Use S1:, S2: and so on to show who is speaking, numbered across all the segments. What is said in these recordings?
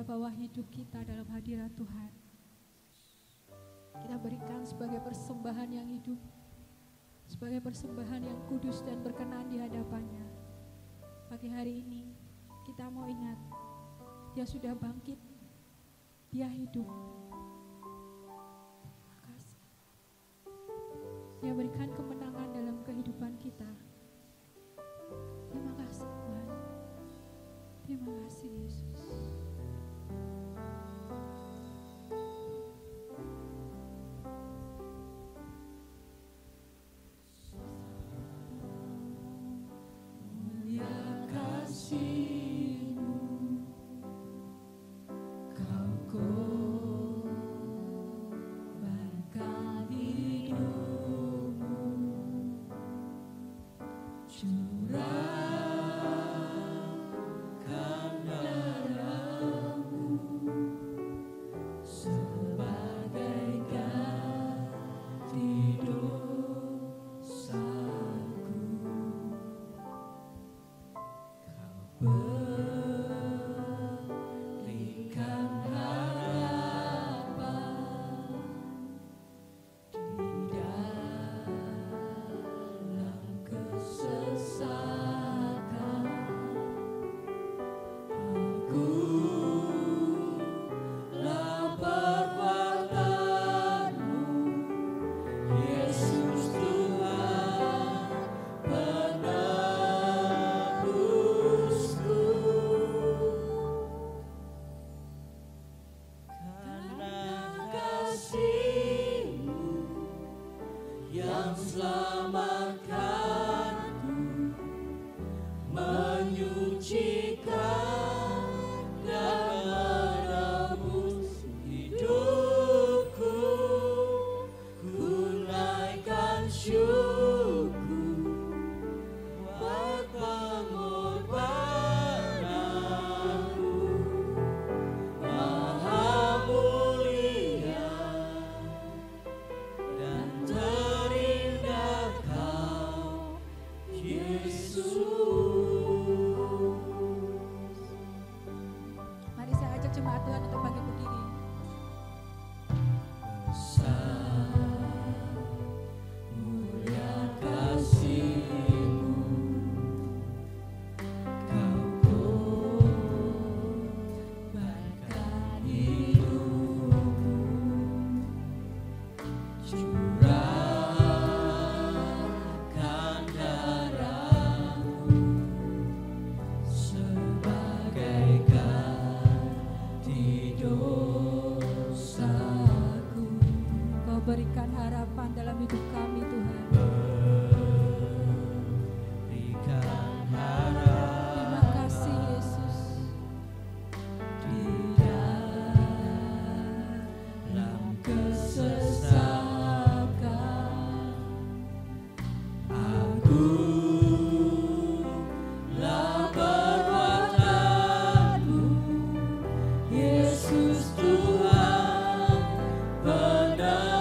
S1: bawa hidup kita dalam hadirat Tuhan. Kita berikan sebagai persembahan yang hidup, sebagai persembahan yang kudus dan berkenan di hadapannya. Pagi hari ini kita mau ingat, Dia sudah bangkit, Dia hidup. Terima kasih. Dia berikan kemenangan dalam kehidupan kita. Terima kasih Tuhan. Terima kasih Yesus. Berikan harapan dalam hidup kami Tuhan.
S2: Berikan harapan.
S1: Terima kasih Yesus.
S2: Di dalam kesesakan agunglah perbuatan-Mu, Yesus Tuhan penebusku.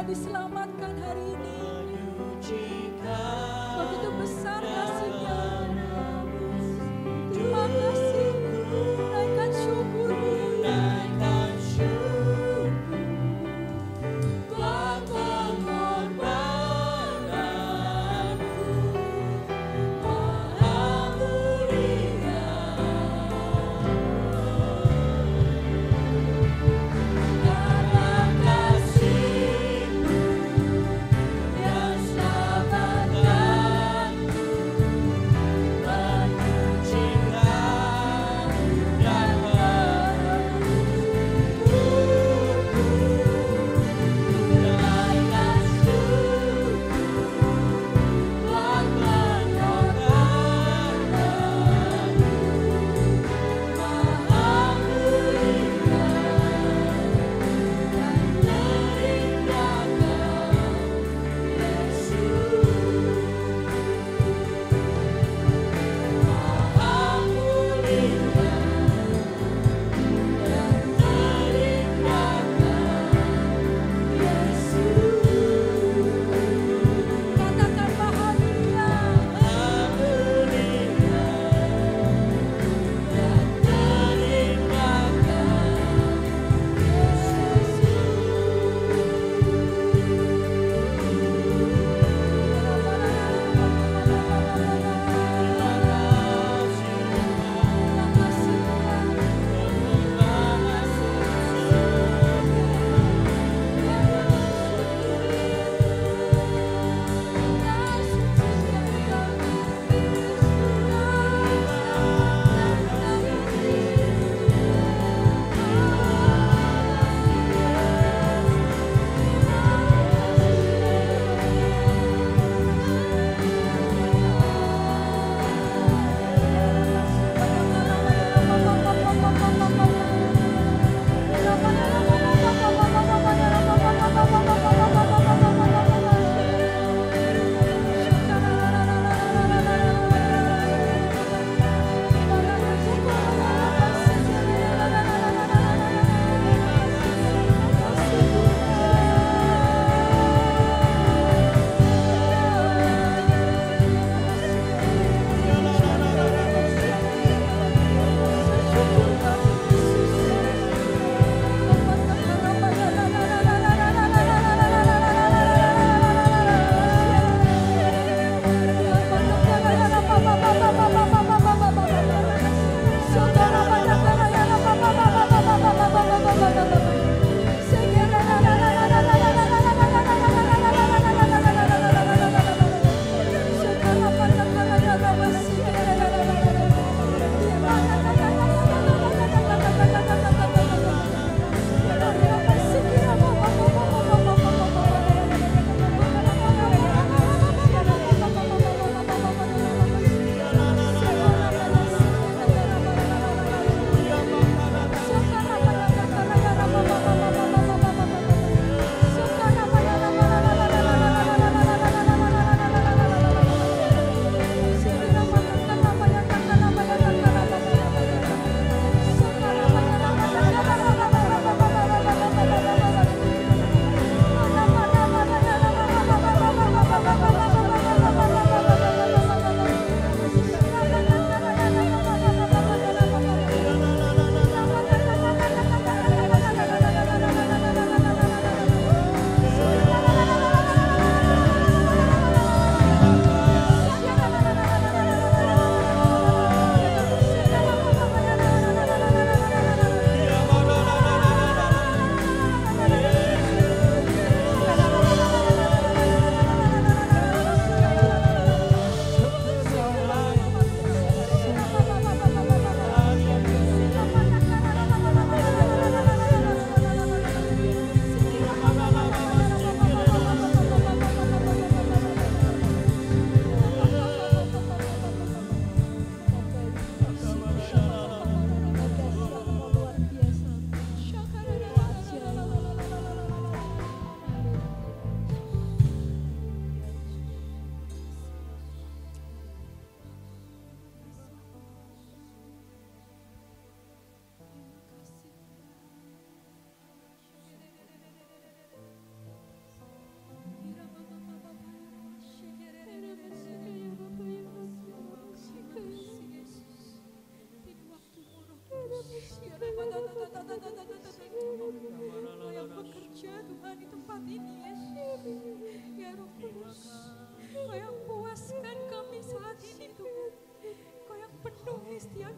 S1: diselamatkan hari ini. Begitu besar kasih-Nya. Terima kasih. Naikkan syukur-Mu.
S2: Karena kasih-Mu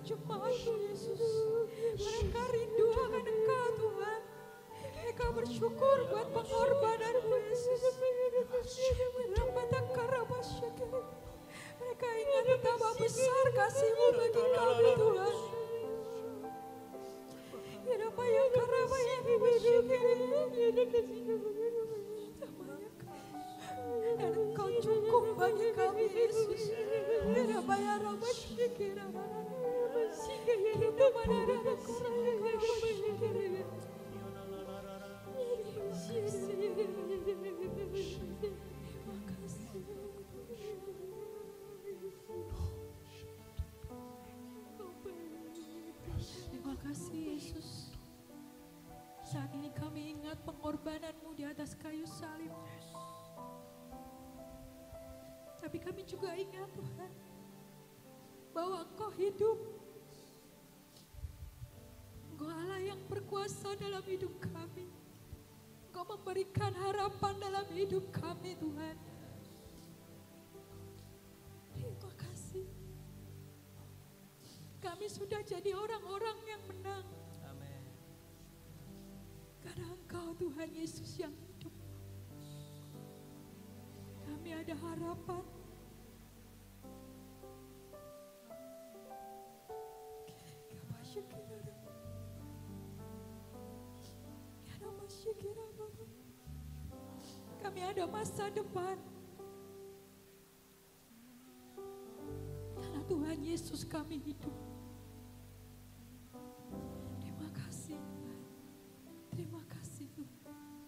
S1: jemaat-Mu Yesus. Mereka rindu akan Engkau Tuhan. Mereka bersyukur buat pengorbanan-Mu Yesus. Mereka ingat betapa besar kasih-Mu bagi kami Tuhan. Dan Engkau cukup bagi kami Yesus. Terima kasih Yesus. Saat ini kami ingat pengorbanan-Mu di atas kayu salib. Tapi kami juga ingat Tuhan, bahwa Engkau hidup. Engkau Allah yang berkuasa dalam hidup kami. Engkau memberikan harapan dalam hidup kami Tuhan. Terima kasih. Kami sudah jadi orang-orang yang menang.
S2: Amin.
S1: Karena Engkau Tuhan Yesus yang hidup. Kami ada harapan. Kami ada masa depan. Karena Tuhan Yesus kami hidup. Terima kasih Tuhan. Terima kasih Tuhan.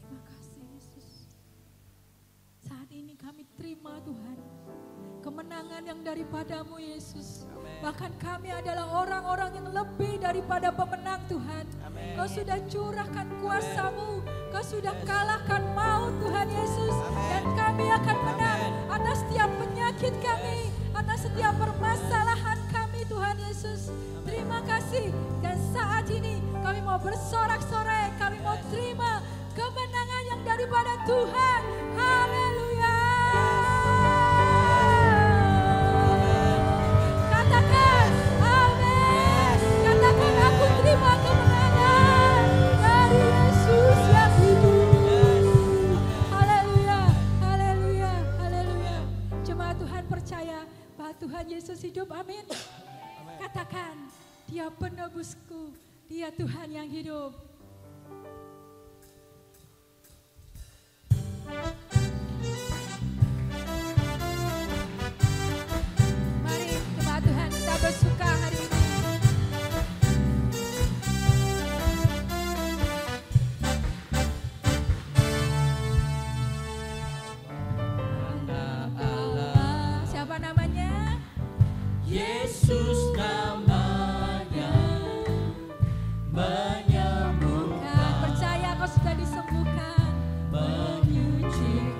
S1: Terima kasih Yesus. Saat ini kami terima Tuhan kemenangan yang daripada-Mu Yesus.
S2: Amen.
S1: Bahkan kami adalah orang-orang yang lebih daripada pemenang Tuhan.
S2: Amen.
S1: Kau sudah curahkan kuasa-Mu. Kau sudah kalahkan maut Tuhan Yesus.
S2: Amen.
S1: Dan kami akan menang
S2: Amen.
S1: atas setiap penyakit kami. Atas setiap permasalahan kami Tuhan Yesus. Terima kasih. Dan saat ini kami mau bersorak-sorai. Kami mau terima kemenangan yang daripada Tuhan. Haleluya. Katakan amin. Katakan aku terima kemenangan dari Yesus yang hidup. Haleluya. Haleluya. Haleluya. Jemaat Tuhan percaya bahwa Tuhan Yesus hidup. Amin. Katakan, Dia penebusku, Dia Tuhan yang hidup. Mari jemaat Tuhan kita bersuka hari ini.
S2: Allah.
S1: Siapa namanya?
S2: Yesus namanya menyembuhkan,
S1: Percaya kau sudah disembuhkan.
S2: menyucikan.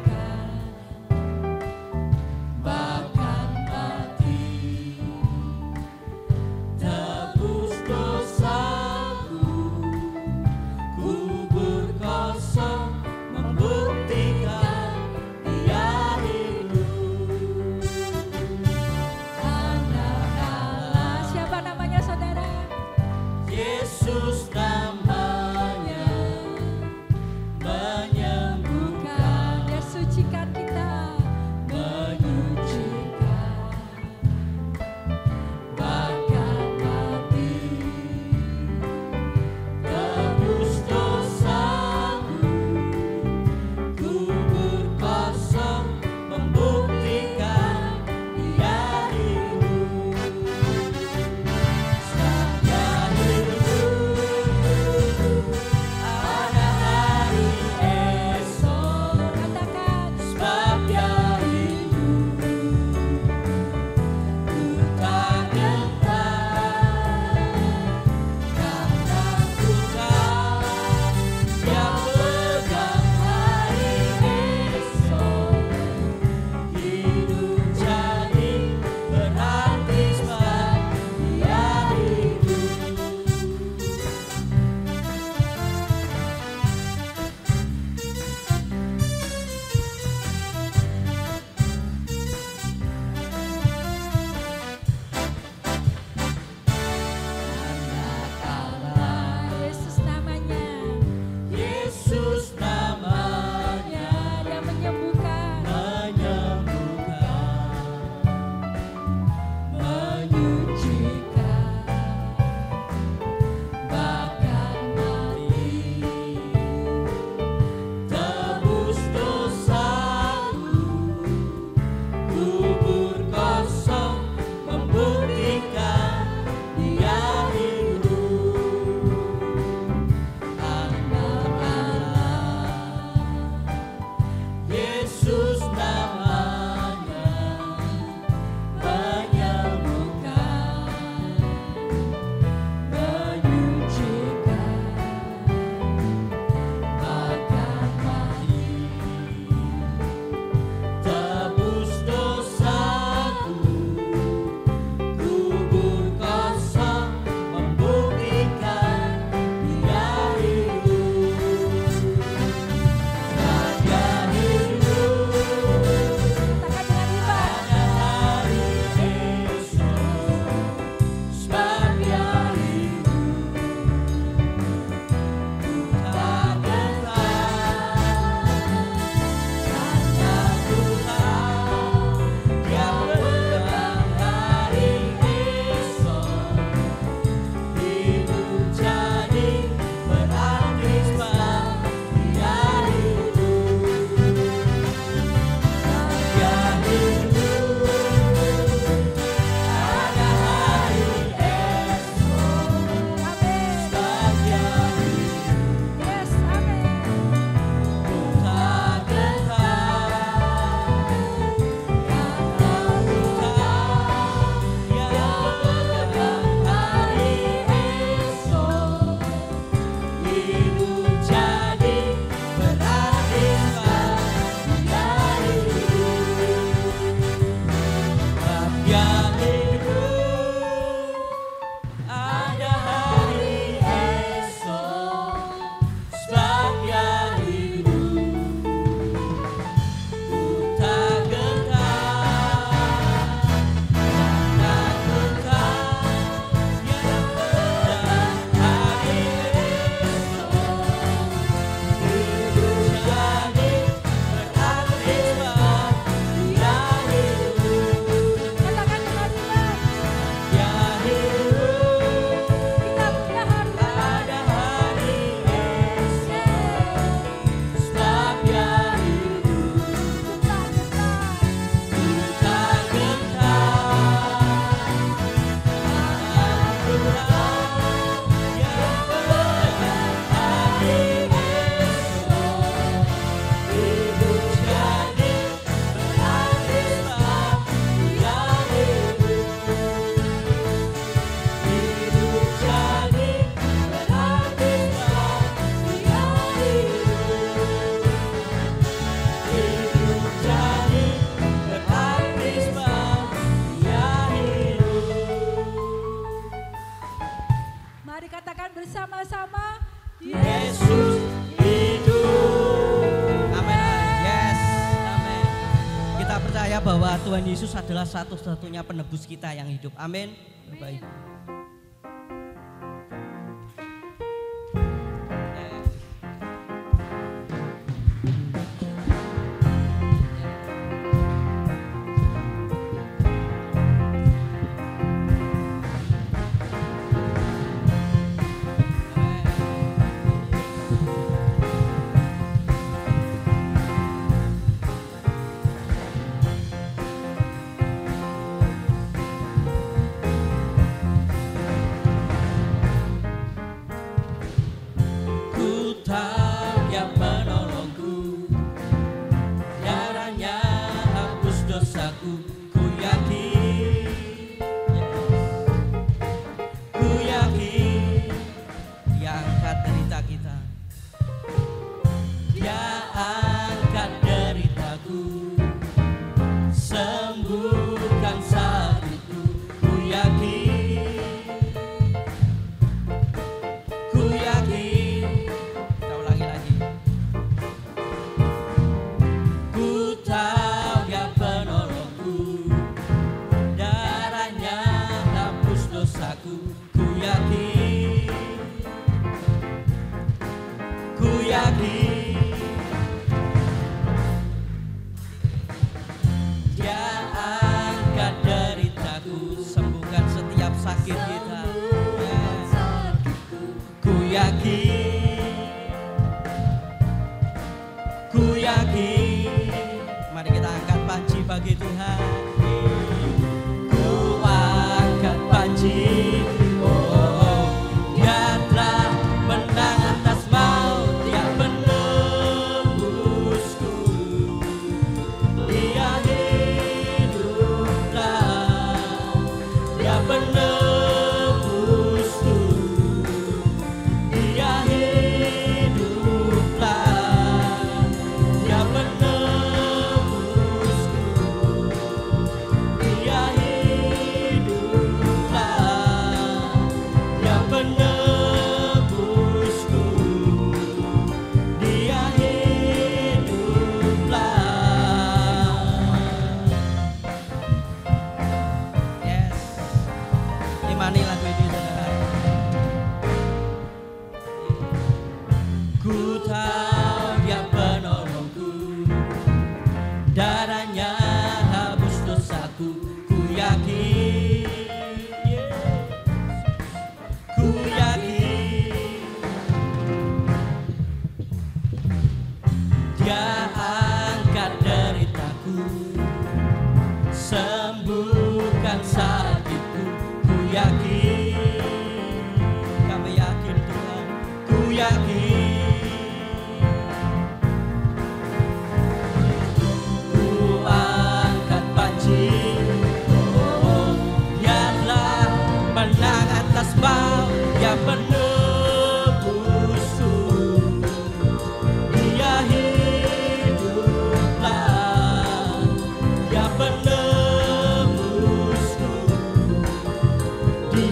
S2: percaya bahwa Tuhan Yesus adalah satu-satunya penebus kita yang hidup. Amin. Baik.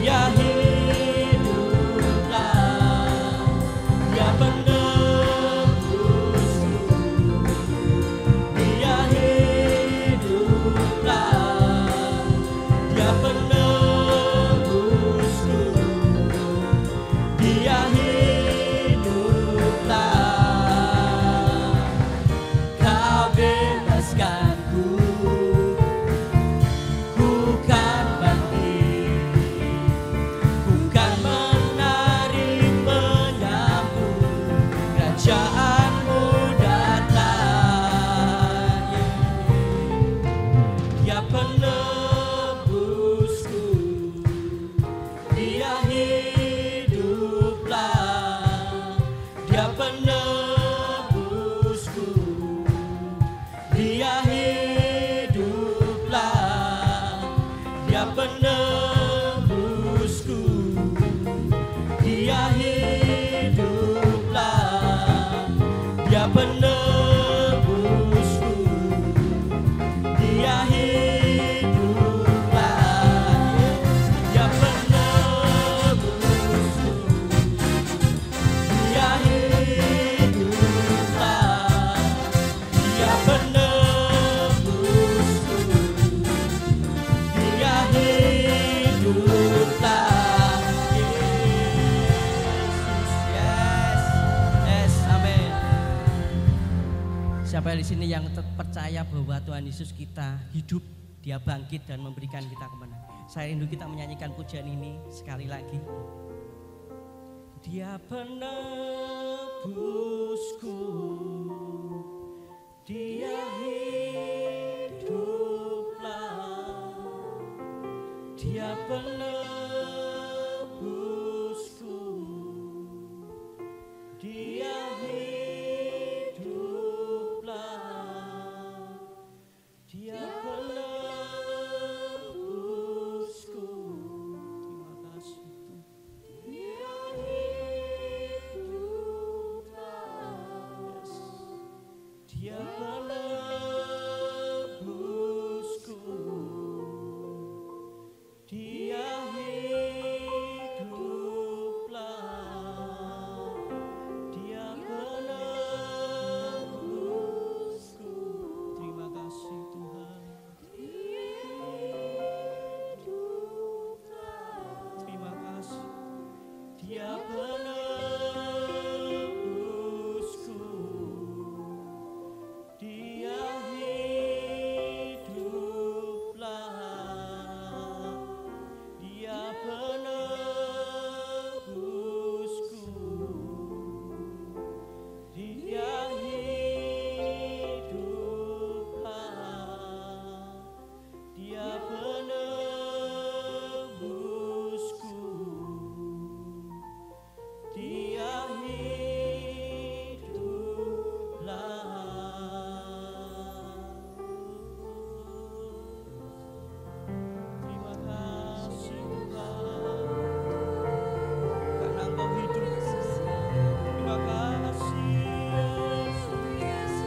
S3: Dia
S2: yang percaya bahwa Tuhan Yesus kita hidup, Dia bangkit dan memberikan kita kemenangan. Saya rindu kita menyanyikan pujian ini sekali lagi. Dia penebusku, Dia hiduplah, Dia penebusku, Dia hiduplah, Dia penebusku. Terima kasih Tuhan. Dia hiduplah, Dia penebusku, Dia hiduplah, Dia penebusku. Terima kasih Tuhan. Terima kasih. Dia penebusku, Dia hiduplah, Dia penebusku, Dia hiduplah, Dia penebusku, Dia hiduplah. Terima kasih Tuhan, karena Engkau hidup. Terima kasih Yesus.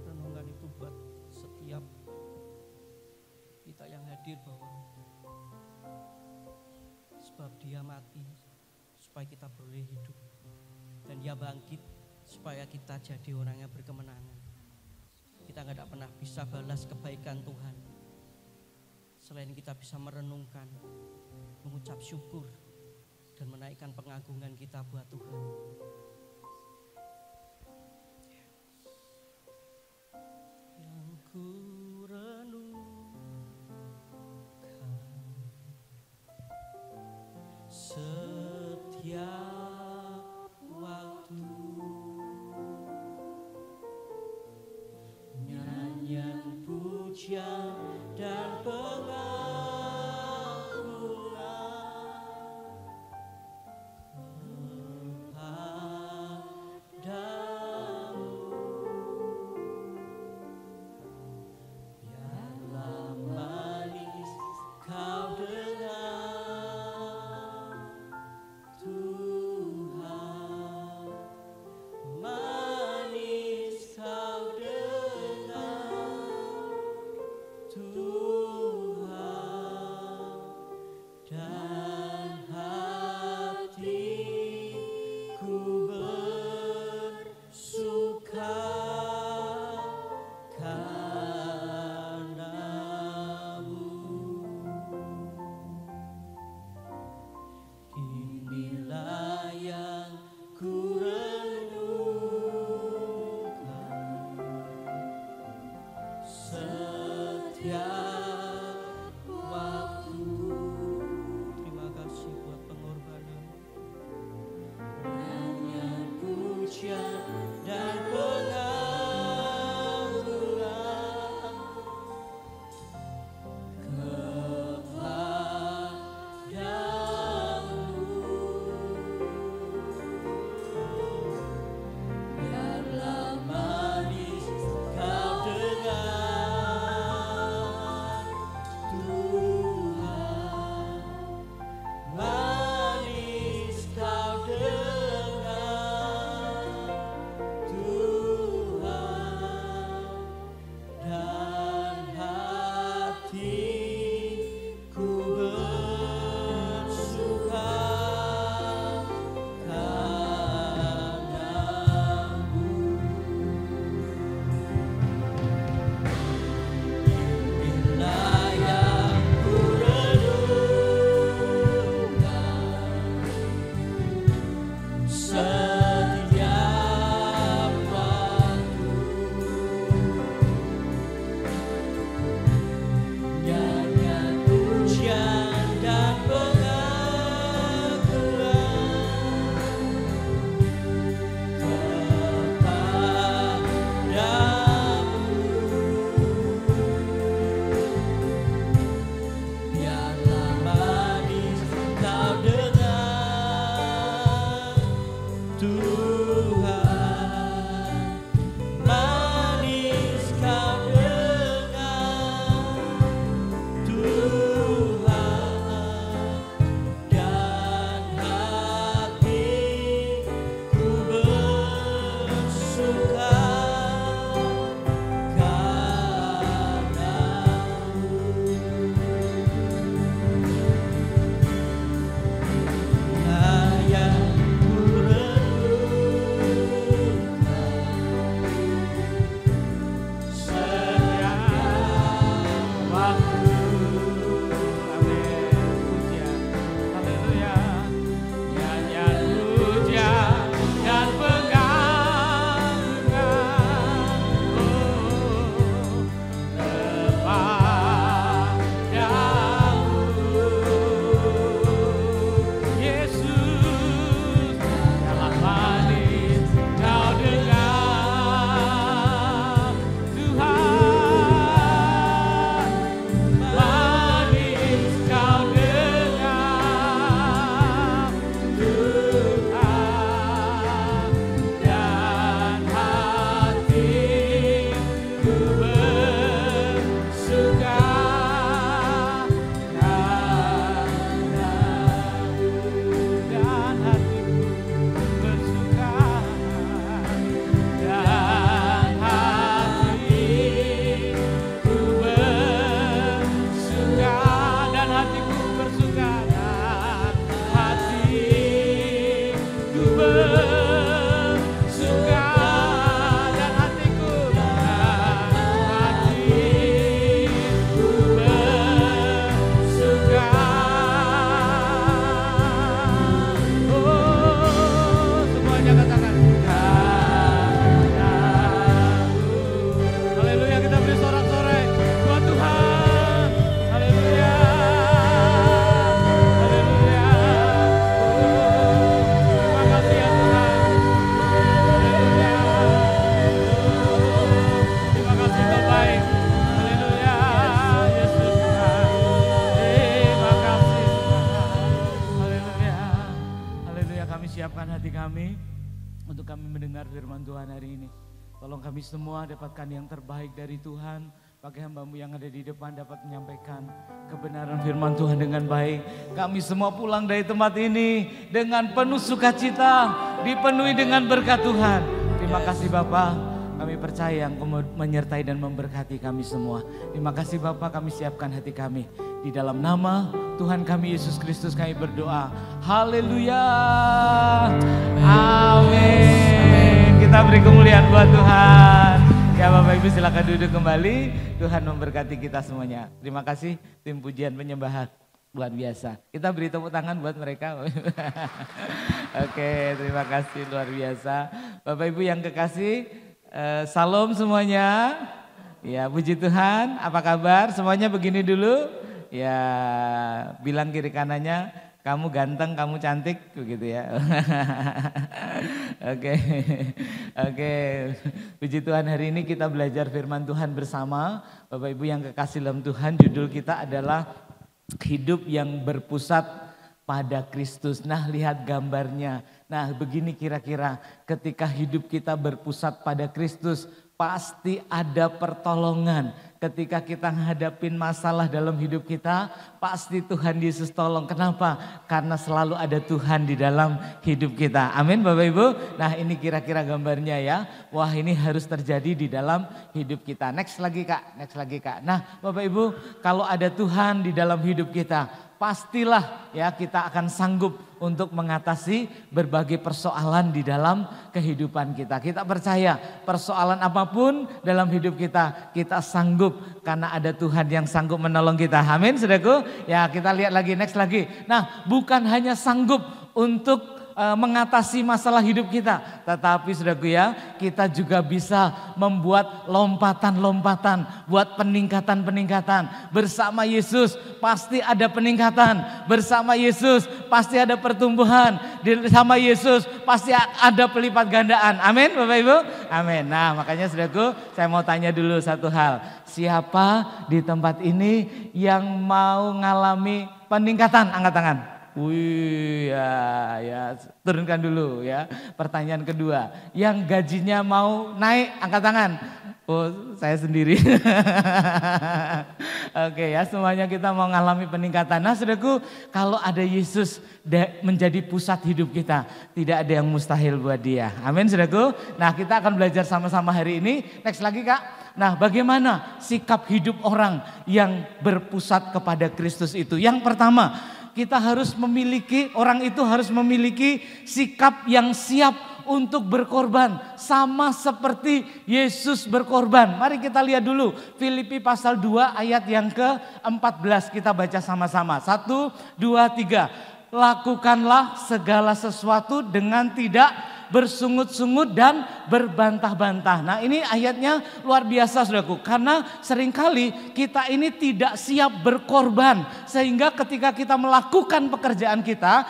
S2: Renungan itu buat setiap kita yang hadir, bahwa sebab Dia mati supaya kita boleh hidup, dan Dia bangkit supaya kita jadi orang yang berkemenangan. Kita nggak pernah bisa balas kebaikan Tuhan selain kita bisa merenungkan, mengucap syukur, dan menaikkan pengagungan kita buat Tuhan. Yang ku renungkan setiap waktu, nyanyian pujian dan pengagungan
S3: kami siapkan hati kami untuk kami mendengar firman Tuhan hari ini. Tolong kami semua dapatkan yang terbaik dari Tuhan. Pakai hamba-Mu yang ada di depan dapat menyampaikan kebenaran firman Tuhan dengan baik. Kami semua pulang dari tempat ini dengan penuh sukacita, dipenuhi dengan berkat Tuhan. Terima kasih Bapa, kami percaya Engkau menyertai dan memberkati kami semua. Terima kasih Bapa, kami siapkan hati kami. Di dalam nama Tuhan kami Yesus Kristus kami berdoa. Haleluya. Amin. Kita beri kemuliaan buat Tuhan. Ya Bapak Ibu silakan duduk kembali. Tuhan memberkati kita semuanya. Terima kasih tim pujian penyembahan. Luar biasa. Kita beri tepuk tangan buat mereka. Oke, terima kasih luar biasa. Bapak Ibu yang kekasih, salam semuanya. Ya, puji Tuhan. Apa kabar? Semuanya begini dulu. Ya, bilang kiri kanannya, kamu ganteng, kamu cantik, begitu ya. Oke. Puji Tuhan, hari ini kita belajar firman Tuhan bersama. Bapak Ibu yang kekasih dalam Tuhan, judul kita adalah hidup yang berpusat pada Kristus. Nah, lihat gambarnya. Nah, begini kira-kira, ketika hidup kita berpusat pada Kristus, pasti ada pertolongan. Ketika kita menghadapi masalah dalam hidup kita, pasti Tuhan Yesus tolong. Kenapa? Karena selalu ada Tuhan di dalam hidup kita. Amin Bapak Ibu. Nah, ini kira-kira gambarnya ya. Wah, ini harus terjadi di dalam hidup kita. Next lagi Kak. Nah, Bapak Ibu, kalau ada Tuhan di dalam hidup kita, pastilah ya kita akan sanggup untuk mengatasi berbagai persoalan di dalam kehidupan kita. Kita percaya persoalan apapun dalam hidup kita, kita sanggup karena ada Tuhan yang sanggup menolong kita. Amin, saudaraku. Ya, kita lihat lagi, next lagi. Nah, bukan hanya sanggup untuk mengatasi masalah hidup kita, tetapi saudaraku ya, kita juga bisa membuat lompatan-lompatan, buat peningkatan-peningkatan. Bersama Yesus pasti ada peningkatan, bersama Yesus pasti ada pertumbuhan, bersama Yesus pasti ada pelipat gandaan. Amin Bapak Ibu, amin. Nah, makanya saudaraku, saya mau tanya dulu satu hal. Siapa di tempat ini yang mau ngalami peningkatan? Angkat tangan. Wih, ya, turunkan dulu ya. Pertanyaan kedua, yang gajinya mau naik, angkat tangan. Oh, saya sendiri. Oke ya, semuanya kita mau ngalami peningkatan. Nah, saudaraku, kalau ada Yesus menjadi pusat hidup kita, tidak ada yang mustahil buat Dia. Amin, saudaraku. Nah, kita akan belajar sama-sama hari ini. Next lagi Kak. Nah, bagaimana sikap hidup orang yang berpusat kepada Kristus itu? Yang pertama, orang itu harus memiliki sikap yang siap untuk berkorban. Sama seperti Yesus berkorban. Mari kita lihat dulu Filipi pasal 2 ayat yang ke-14. Kita baca sama-sama. 1, 2, 3. Lakukanlah segala sesuatu dengan tidak bersungut-sungut dan berbantah-bantah. Nah, ini ayatnya luar biasa saudaraku, karena seringkali kita ini tidak siap berkorban, sehingga ketika kita melakukan pekerjaan kita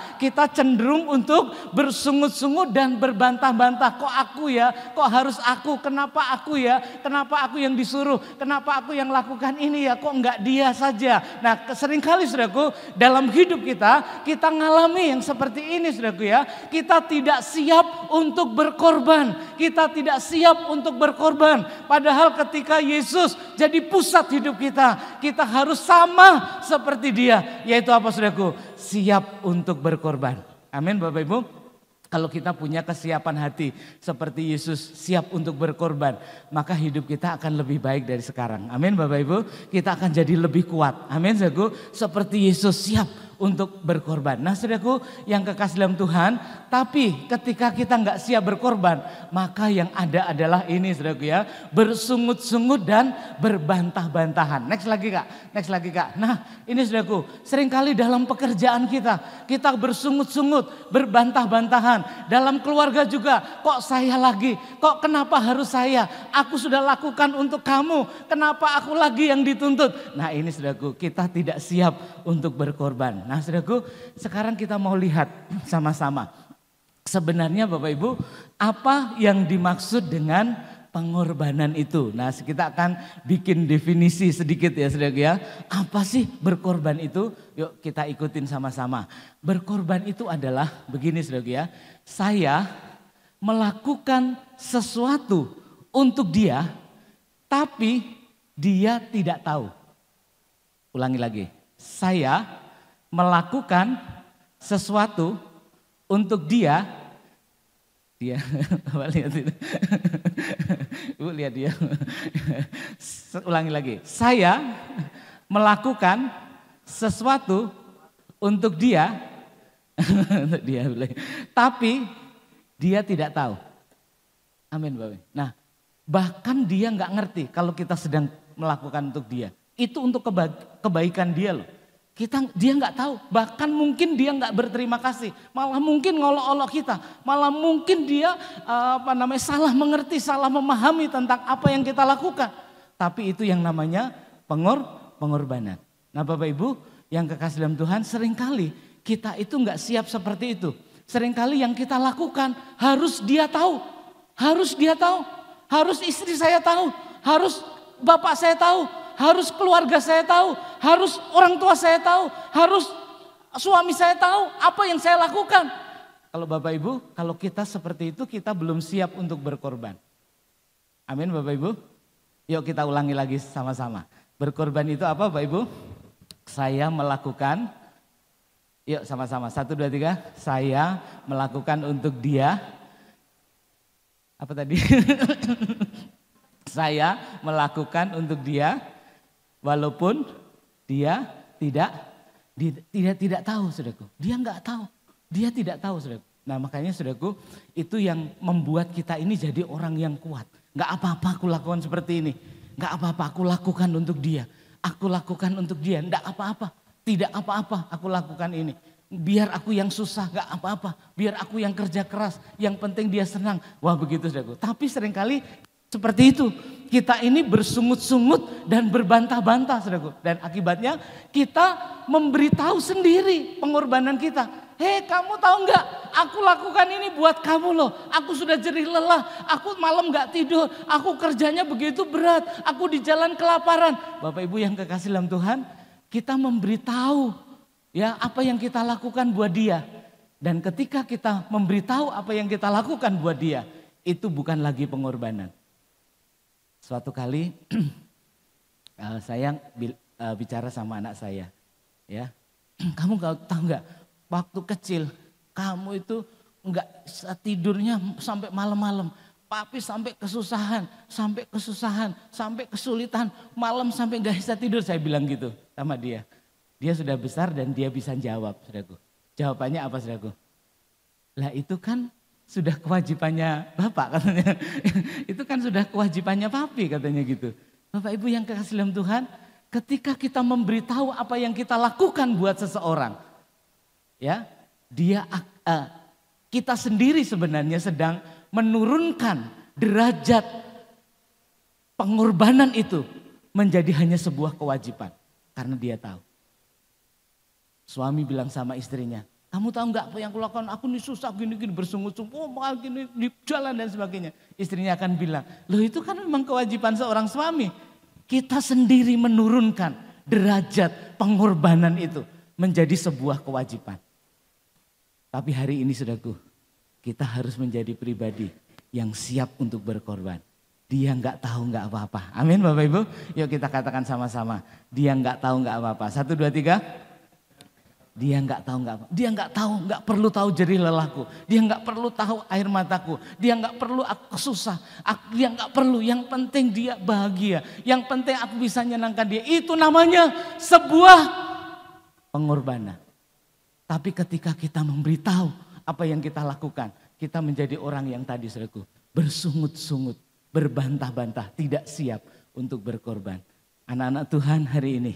S3: cenderung untuk bersungut-sungut dan berbantah-bantah. Kok aku ya, kok harus aku, kenapa aku ya, kenapa aku yang disuruh, kenapa aku yang lakukan ini ya, kok enggak dia saja. Nah, seringkali saudaraku, dalam hidup kita ngalami yang seperti ini saudaraku ya, kita tidak siap untuk berkorban. Kita tidak siap untuk berkorban. Padahal ketika Yesus jadi pusat hidup kita harus sama seperti Dia. Yaitu apa saudaraku? Siap untuk berkorban. Amin Bapak Ibu. Kalau kita punya kesiapan hati seperti Yesus siap untuk berkorban, maka hidup kita akan lebih baik dari sekarang. Amin Bapak Ibu. Kita akan jadi lebih kuat. Amin saudaraku. Seperti Yesus siap untuk berkorban. Nah saudaraku yang kekasih dalam Tuhan, tapi ketika kita nggak siap berkorban, maka yang ada adalah ini saudaraku ya, bersungut-sungut dan berbantah-bantahan. Next lagi kak. Nah ini saudaraku, seringkali dalam pekerjaan kita bersungut-sungut, berbantah-bantahan. Dalam keluarga juga, kok saya lagi, kok kenapa harus saya? Aku sudah lakukan untuk kamu, kenapa aku lagi yang dituntut? Nah ini saudaraku, kita tidak siap untuk berkorban. Nah saudaraku, sekarang kita mau lihat sama-sama. Sebenarnya Bapak Ibu, apa yang dimaksud dengan pengorbanan itu. Nah, kita akan bikin definisi sedikit ya saudara ya. Apa sih berkorban itu? Yuk kita ikutin sama-sama. Berkorban itu adalah begini saudara ya. Saya melakukan sesuatu untuk dia, tapi dia tidak tahu. Ulangi lagi. Saya melakukan sesuatu untuk dia lihat itu. Ibu lihat dia. Ulangi lagi. Saya melakukan sesuatu untuk dia, untuk dia, tapi dia tidak tahu. Amin Bapak. Nah, bahkan dia nggak ngerti kalau kita sedang melakukan untuk dia. Itu untuk kebaikan dia loh. Dia nggak tahu, bahkan mungkin dia nggak berterima kasih, malah mungkin ngolok-olok kita, malah mungkin dia salah mengerti, salah memahami tentang apa yang kita lakukan. Tapi itu yang namanya pengorbanan. Nah Bapak Ibu yang kekasih dalam Tuhan, seringkali kita itu nggak siap seperti itu. Seringkali yang kita lakukan harus dia tahu, harus istri saya tahu, harus bapak saya tahu. Harus keluarga saya tahu, harus orang tua saya tahu, harus suami saya tahu apa yang saya lakukan. Kalau Bapak Ibu, kalau kita seperti itu kita belum siap untuk berkorban. Amin Bapak Ibu. Yuk kita ulangi lagi sama-sama. Berkorban itu apa Bapak Ibu? Saya melakukan, yuk sama-sama, 1, 2, 3. Saya melakukan untuk dia. Apa tadi? Saya melakukan untuk dia. Walaupun dia tidak tahu saudaraku. Dia nggak tahu. Dia tidak tahu saudaraku. Nah makanya saudaraku itu yang membuat kita ini jadi orang yang kuat. Nggak apa-apa aku lakukan seperti ini. Nggak apa-apa aku lakukan untuk dia. Aku lakukan untuk dia. Nggak apa-apa. Tidak apa-apa aku lakukan ini. Biar aku yang susah nggak apa-apa. Biar aku yang kerja keras. Yang penting dia senang. Wah begitu saudaraku. Tapi seringkali seperti itu, kita ini bersungut-sungut dan berbantah-bantah saudaraku. Dan akibatnya kita memberitahu sendiri pengorbanan kita. Hei kamu tahu nggak, aku lakukan ini buat kamu loh. Aku sudah jerih lelah, aku malam nggak tidur, aku kerjanya begitu berat, aku di jalan kelaparan. Bapak Ibu yang kekasih dalam Tuhan, kita memberitahu ya apa yang kita lakukan buat dia. Dan ketika kita memberitahu apa yang kita lakukan buat dia, itu bukan lagi pengorbanan. Suatu kali saya bicara sama anak saya, ya, kamu tahu nggak, waktu kecil kamu itu nggak tidurnya sampai malam-malam, papi sampai kesulitan, malam sampai nggak bisa tidur, saya bilang gitu sama dia. Dia sudah besar dan dia bisa jawab, saudaraku. Jawabannya apa, saudaraku? Lah itu kan sudah kewajibannya Bapak katanya. Itu kan sudah kewajibannya Papi katanya gitu. Bapak Ibu yang kekasih dalam Tuhan, ketika kita memberitahu apa yang kita lakukan buat seseorang, ya, kita sendiri sebenarnya sedang menurunkan derajat pengorbanan itu menjadi hanya sebuah kewajiban karena dia tahu. Suami bilang sama istrinya, kamu tahu nggak apa yang aku lakukan? Aku ini susah gini-gini bersungut-sungut, gini di jalan dan sebagainya. Istrinya akan bilang, loh itu kan memang kewajiban seorang suami. Kita sendiri menurunkan derajat pengorbanan itu menjadi sebuah kewajiban. Tapi hari ini saudaraku, kita harus menjadi pribadi yang siap untuk berkorban. Dia nggak tahu nggak apa-apa. Amin Bapak Ibu. Yuk kita katakan sama-sama. Dia nggak tahu nggak apa-apa. 1, 2, 3. Dia nggak tahu nggak apa. Dia nggak tahu, nggak perlu tahu jerih lelahku. Dia nggak perlu tahu air mataku. Dia nggak perlu aku susah. Dia nggak perlu. Yang penting dia bahagia. Yang penting aku bisa nyenangkan dia. Itu namanya sebuah pengorbanan. Tapi ketika kita memberitahu apa yang kita lakukan, kita menjadi orang yang tadi saudaraku bersungut-sungut, berbantah-bantah, tidak siap untuk berkorban. Anak-anak Tuhan hari ini,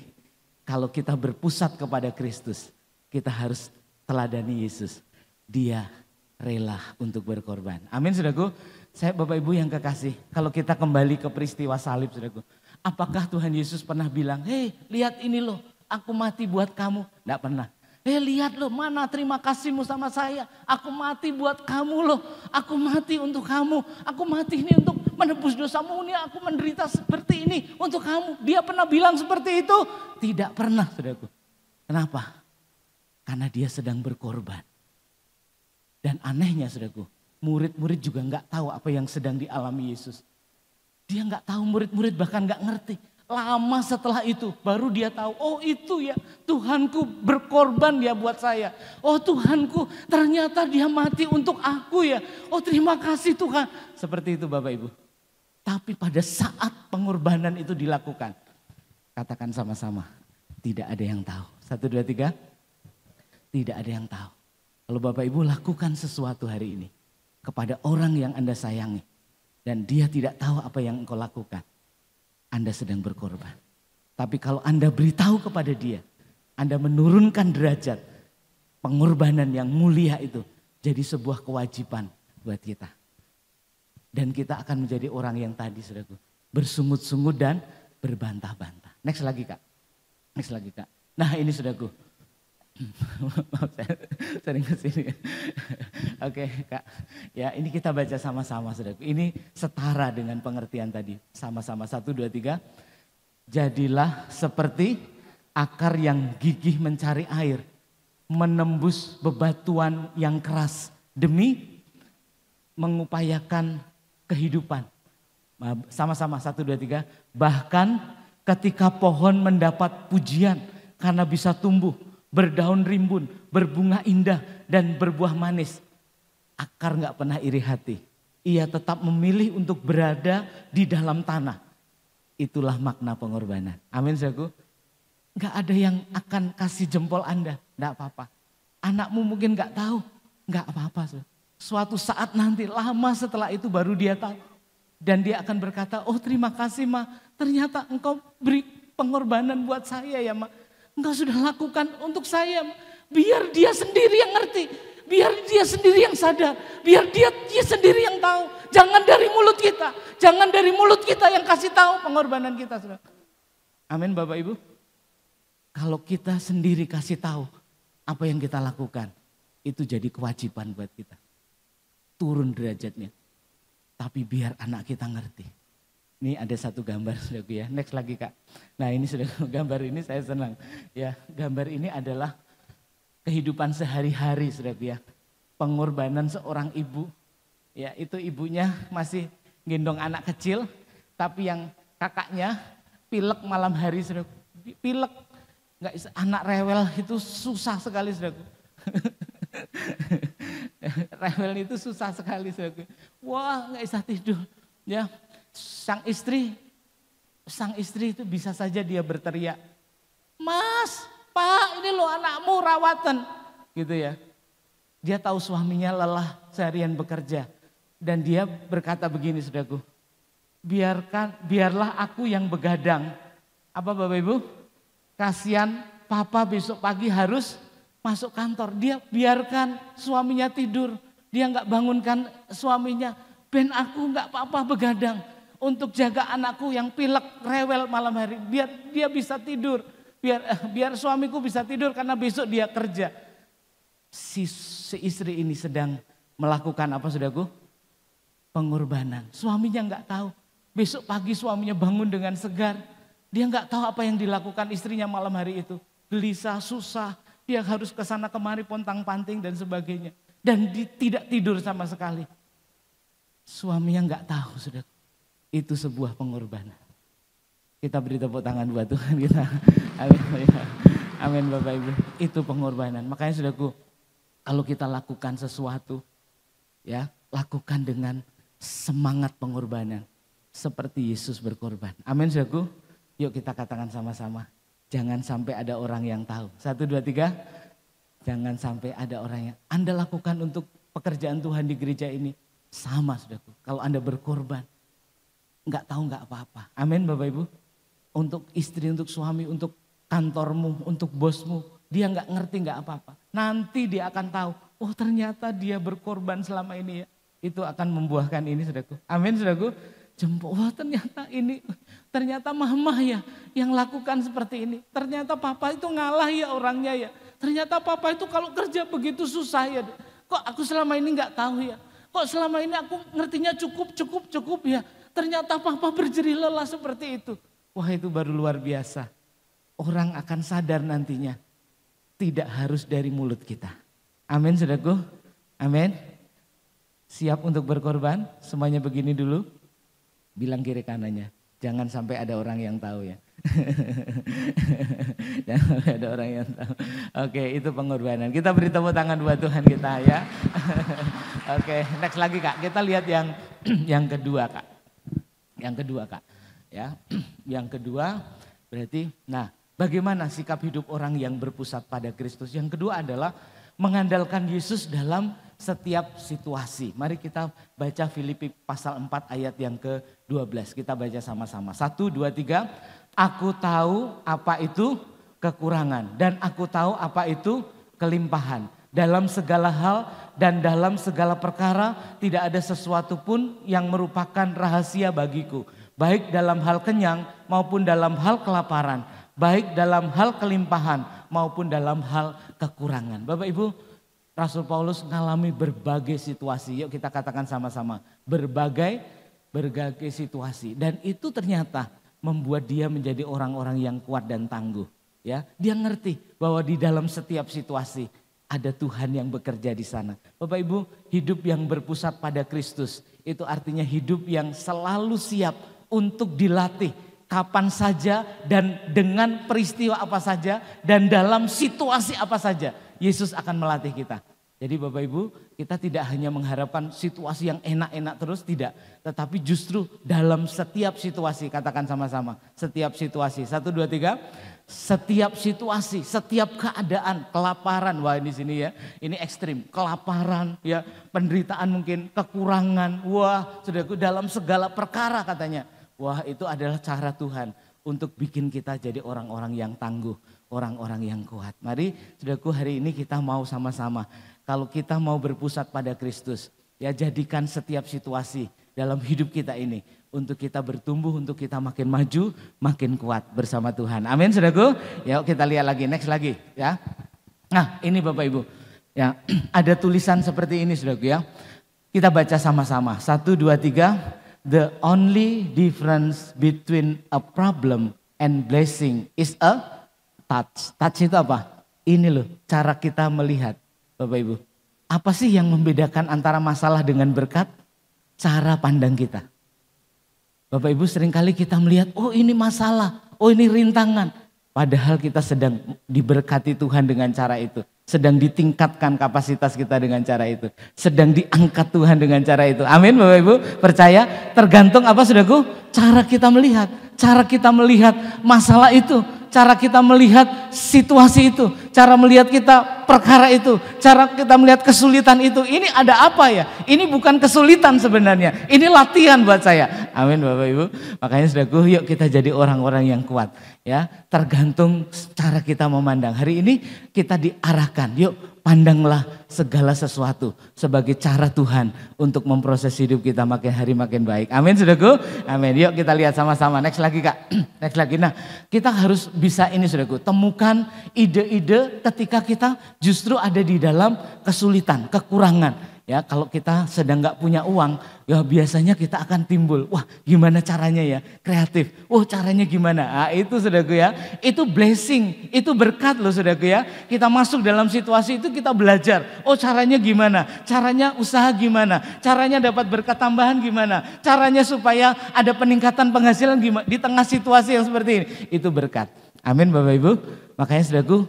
S3: kalau kita berpusat kepada Kristus, kita harus teladani Yesus. Dia rela untuk berkorban. Amin saudaraku. Saya Bapak Ibu yang kekasih, kalau kita kembali ke peristiwa salib saudaraku. Apakah Tuhan Yesus pernah bilang, hei lihat ini loh, aku mati buat kamu? Tidak pernah. Hei lihat loh, mana terima kasihmu sama saya. Aku mati buat kamu loh, aku mati untuk kamu. Aku mati ini untuk menebus dosamu ini, aku menderita seperti ini untuk kamu. Dia pernah bilang seperti itu? Tidak pernah, saudaraku. Kenapa? Karena dia sedang berkorban. Dan anehnya, saudaraku, murid-murid juga nggak tahu apa yang sedang dialami Yesus. Dia nggak tahu, murid-murid bahkan nggak ngerti. Lama setelah itu baru dia tahu, oh itu ya Tuhanku berkorban ya buat saya. Oh Tuhanku ternyata dia mati untuk aku ya. Oh terima kasih Tuhan. Seperti itu Bapak Ibu. Tapi pada saat pengorbanan itu dilakukan, katakan sama-sama, tidak ada yang tahu. 1, 2, 3, tidak ada yang tahu. Kalau Bapak Ibu lakukan sesuatu hari ini kepada orang yang Anda sayangi dan dia tidak tahu apa yang engkau lakukan, Anda sedang berkorban. Tapi kalau Anda beritahu kepada dia, Anda menurunkan derajat pengorbanan yang mulia itu jadi sebuah kewajiban buat kita. Dan kita akan menjadi orang yang tadi, saudaraku, bersungut-sungut dan berbantah-bantah. Next lagi Kak. Next lagi Kak. Nah ini saudaraku. Saya sering kesini. Oke Kak. Ya ini kita baca sama-sama saudaraku. Ini setara dengan pengertian tadi. Sama-sama 1, 2, 3. Jadilah seperti akar yang gigih mencari air. Menembus bebatuan yang keras. Demi mengupayakan kehidupan. Sama-sama 1, 2, 3. Bahkan ketika pohon mendapat pujian karena bisa tumbuh, berdaun rimbun, berbunga indah dan berbuah manis. Akar gak pernah iri hati. Ia tetap memilih untuk berada di dalam tanah. Itulah makna pengorbanan. Amin saudaraku. Gak ada yang akan kasih jempol Anda. Gak apa-apa. Anakmu mungkin gak tahu. Gak apa-apa. Suatu saat nanti lama setelah itu baru dia tahu. Dan dia akan berkata, oh terima kasih Ma. Ternyata engkau beri pengorbanan buat saya ya Ma. Engkau sudah lakukan untuk saya. Biar dia sendiri yang ngerti. Biar dia sendiri yang sadar. Biar dia sendiri yang tahu. Jangan dari mulut kita. Jangan dari mulut kita yang kasih tahu pengorbanan kita. Saudara. Amin Bapak Ibu. Kalau kita sendiri kasih tahu apa yang kita lakukan. Itu jadi kewajiban buat kita. Turun derajatnya. Tapi biar anak kita ngerti. Ini ada satu gambar saudaraku ya. Next lagi Kak. Nah ini sudah gambar ini saya senang. Ya gambar ini adalah kehidupan sehari-hari saudaraku ya. Pengorbanan seorang ibu. Ya itu ibunya masih gendong anak kecil. Tapi yang kakaknya pilek malam hari saudaraku. Pilek. Anak rewel itu susah sekali saudaraku. Rewel itu susah sekali saudaraku. Wah gak bisa tidur. Ya. Sang istri itu bisa saja dia berteriak, Mas, Pak ini loh anakmu rawatan. Gitu ya. Dia tahu suaminya lelah seharian bekerja. Dan dia berkata begini saudaraku, biarlah aku yang begadang. Apa Bapak Ibu? Kasihan papa besok pagi harus masuk kantor. Dia biarkan suaminya tidur. Dia nggak bangunkan suaminya. Ben aku nggak apa-apa begadang. Untuk jaga anakku yang pilek rewel malam hari. Biar dia bisa tidur. Biar suamiku bisa tidur karena besok dia kerja. Si istri ini sedang melakukan apa saudaraku? Pengorbanan. Suaminya nggak tahu. Besok pagi suaminya bangun dengan segar. Dia nggak tahu apa yang dilakukan istrinya malam hari itu. Gelisah, susah. Dia harus ke sana kemari pontang-panting dan sebagainya. Dan tidak tidur sama sekali. Suaminya nggak tahu saudaraku. Itu sebuah pengorbanan. Kita beri tepuk tangan buat Tuhan kita. Amin. Amin Bapak Ibu. Itu pengorbanan. Makanya saudaraku, kalau kita lakukan sesuatu, ya lakukan dengan semangat pengorbanan. Seperti Yesus berkorban. Amin saudaraku. Yuk kita katakan sama-sama. Jangan sampai ada orang yang tahu. 1, 2, 3. Jangan sampai ada orang yang Anda lakukan untuk pekerjaan Tuhan di gereja ini. Sama saudaraku. Kalau Anda berkorban. Enggak tahu enggak apa-apa. Amin Bapak Ibu. Untuk istri, untuk suami, untuk kantormu, untuk bosmu. Dia enggak ngerti enggak apa-apa. Nanti dia akan tahu. Oh ternyata dia berkorban selama ini ya. Itu akan membuahkan ini saudaraku. Amin saudaraku. Jempol. Wah ternyata mama ya yang lakukan seperti ini. Ternyata papa itu ngalah ya orangnya ya. Ternyata papa itu kalau kerja begitu susah ya. Kok aku selama ini enggak tahu ya. Kok selama ini aku ngertinya cukup ya. Ternyata papa berjerih lelah seperti itu. Wah, itu baru luar biasa. Orang akan sadar nantinya. Tidak harus dari mulut kita. Amin, saudaraku. Amin. Siap untuk berkorban? Semuanya begini dulu. Bilang kiri kanannya. Jangan sampai ada orang yang tahu ya. Jangan sampai ada orang yang tahu. Oke, itu pengorbanan. Kita beri tepuk tangan buat Tuhan kita ya. Oke, next lagi Kak. Kita lihat yang kedua Kak. Yang kedua Kak. Ya, yang kedua berarti, nah bagaimana sikap hidup orang yang berpusat pada Kristus? Yang kedua adalah mengandalkan Yesus dalam setiap situasi. Mari kita baca Filipi pasal 4 ayat yang ke-12. Kita baca sama-sama. 1, 2, 3. Aku tahu apa itu kekurangan dan aku tahu apa itu kelimpahan. Dalam segala hal dan dalam segala perkara tidak ada sesuatu pun yang merupakan rahasia bagiku. Baik dalam hal kenyang maupun dalam hal kelaparan. Baik dalam hal kelimpahan maupun dalam hal kekurangan. Bapak Ibu, Rasul Paulus mengalami berbagai situasi. Yuk kita katakan sama-sama. Berbagai situasi. Dan itu ternyata membuat dia menjadi orang-orang yang kuat dan tangguh. Ya, dia ngerti bahwa di dalam setiap situasi ada Tuhan yang bekerja di sana. Bapak Ibu, hidup yang berpusat pada Kristus itu artinya hidup yang selalu siap untuk dilatih kapan saja dan dengan peristiwa apa saja dan dalam situasi apa saja. Yesus akan melatih kita. Jadi Bapak Ibu, kita tidak hanya mengharapkan situasi yang enak-enak terus, tidak. Tetapi justru dalam setiap situasi, katakan sama-sama, setiap situasi. 1, 2, 3, setiap situasi, setiap keadaan, kelaparan, wah di sini ya, ini ekstrim. Kelaparan, ya, penderitaan mungkin, kekurangan, wah saudaraku dalam segala perkara katanya. Wah itu adalah cara Tuhan untuk bikin kita jadi orang-orang yang tangguh, orang-orang yang kuat. Mari saudaraku hari ini kita mau sama-sama. Kalau kita mau berpusat pada Kristus, ya jadikan setiap situasi dalam hidup kita ini untuk kita bertumbuh, untuk kita makin maju, makin kuat bersama Tuhan. Amin, saudaraku. Ya, kita lihat lagi, next lagi, ya. Nah, ini Bapak Ibu, ya ada tulisan seperti ini, saudaraku ya. Kita baca sama-sama. 1, 2, 3. The only difference between a problem and blessing is a touch. Touch itu apa? Ini loh, cara kita melihat. Bapak Ibu, apa sih yang membedakan antara masalah dengan berkat? Cara pandang kita. Bapak Ibu seringkali kita melihat, oh ini masalah, oh ini rintangan. Padahal kita sedang diberkati Tuhan dengan cara itu. Sedang ditingkatkan kapasitas kita dengan cara itu. Sedang diangkat Tuhan dengan cara itu. Amin Bapak Ibu, percaya tergantung apa saudaraku? Cara kita melihat. Cara kita melihat masalah itu. Cara kita melihat situasi itu, cara melihat kita perkara itu, cara kita melihat kesulitan itu. Ini ada apa ya? Ini bukan kesulitan sebenarnya, ini latihan buat saya. Amin Bapak Ibu. Makanya saudaraku, yuk kita jadi orang-orang yang kuat. Ya, tergantung cara kita memandang. Hari ini kita diarahkan, yuk pandanglah segala sesuatu sebagai cara Tuhan untuk memproses hidup kita makin hari makin baik. Amin saudaraku. Amin. Yuk kita lihat sama-sama. Next lagi Kak. Next lagi. Nah, kita harus bisa ini saudaraku, temukan ide-ide ketika kita justru ada di dalam kesulitan, kekurangan. Ya, kalau kita sedang nggak punya uang, ya biasanya kita akan timbul, wah gimana caranya ya, kreatif. Oh caranya gimana? Nah, itu saudaraku ya, itu blessing, itu berkat loh saudaraku ya. Kita masuk dalam situasi itu kita belajar, oh caranya gimana, caranya usaha gimana, caranya dapat berkat tambahan gimana, caranya supaya ada peningkatan penghasilan gimana di tengah situasi yang seperti ini. Itu berkat. Amin Bapak Ibu. Makanya saudaraku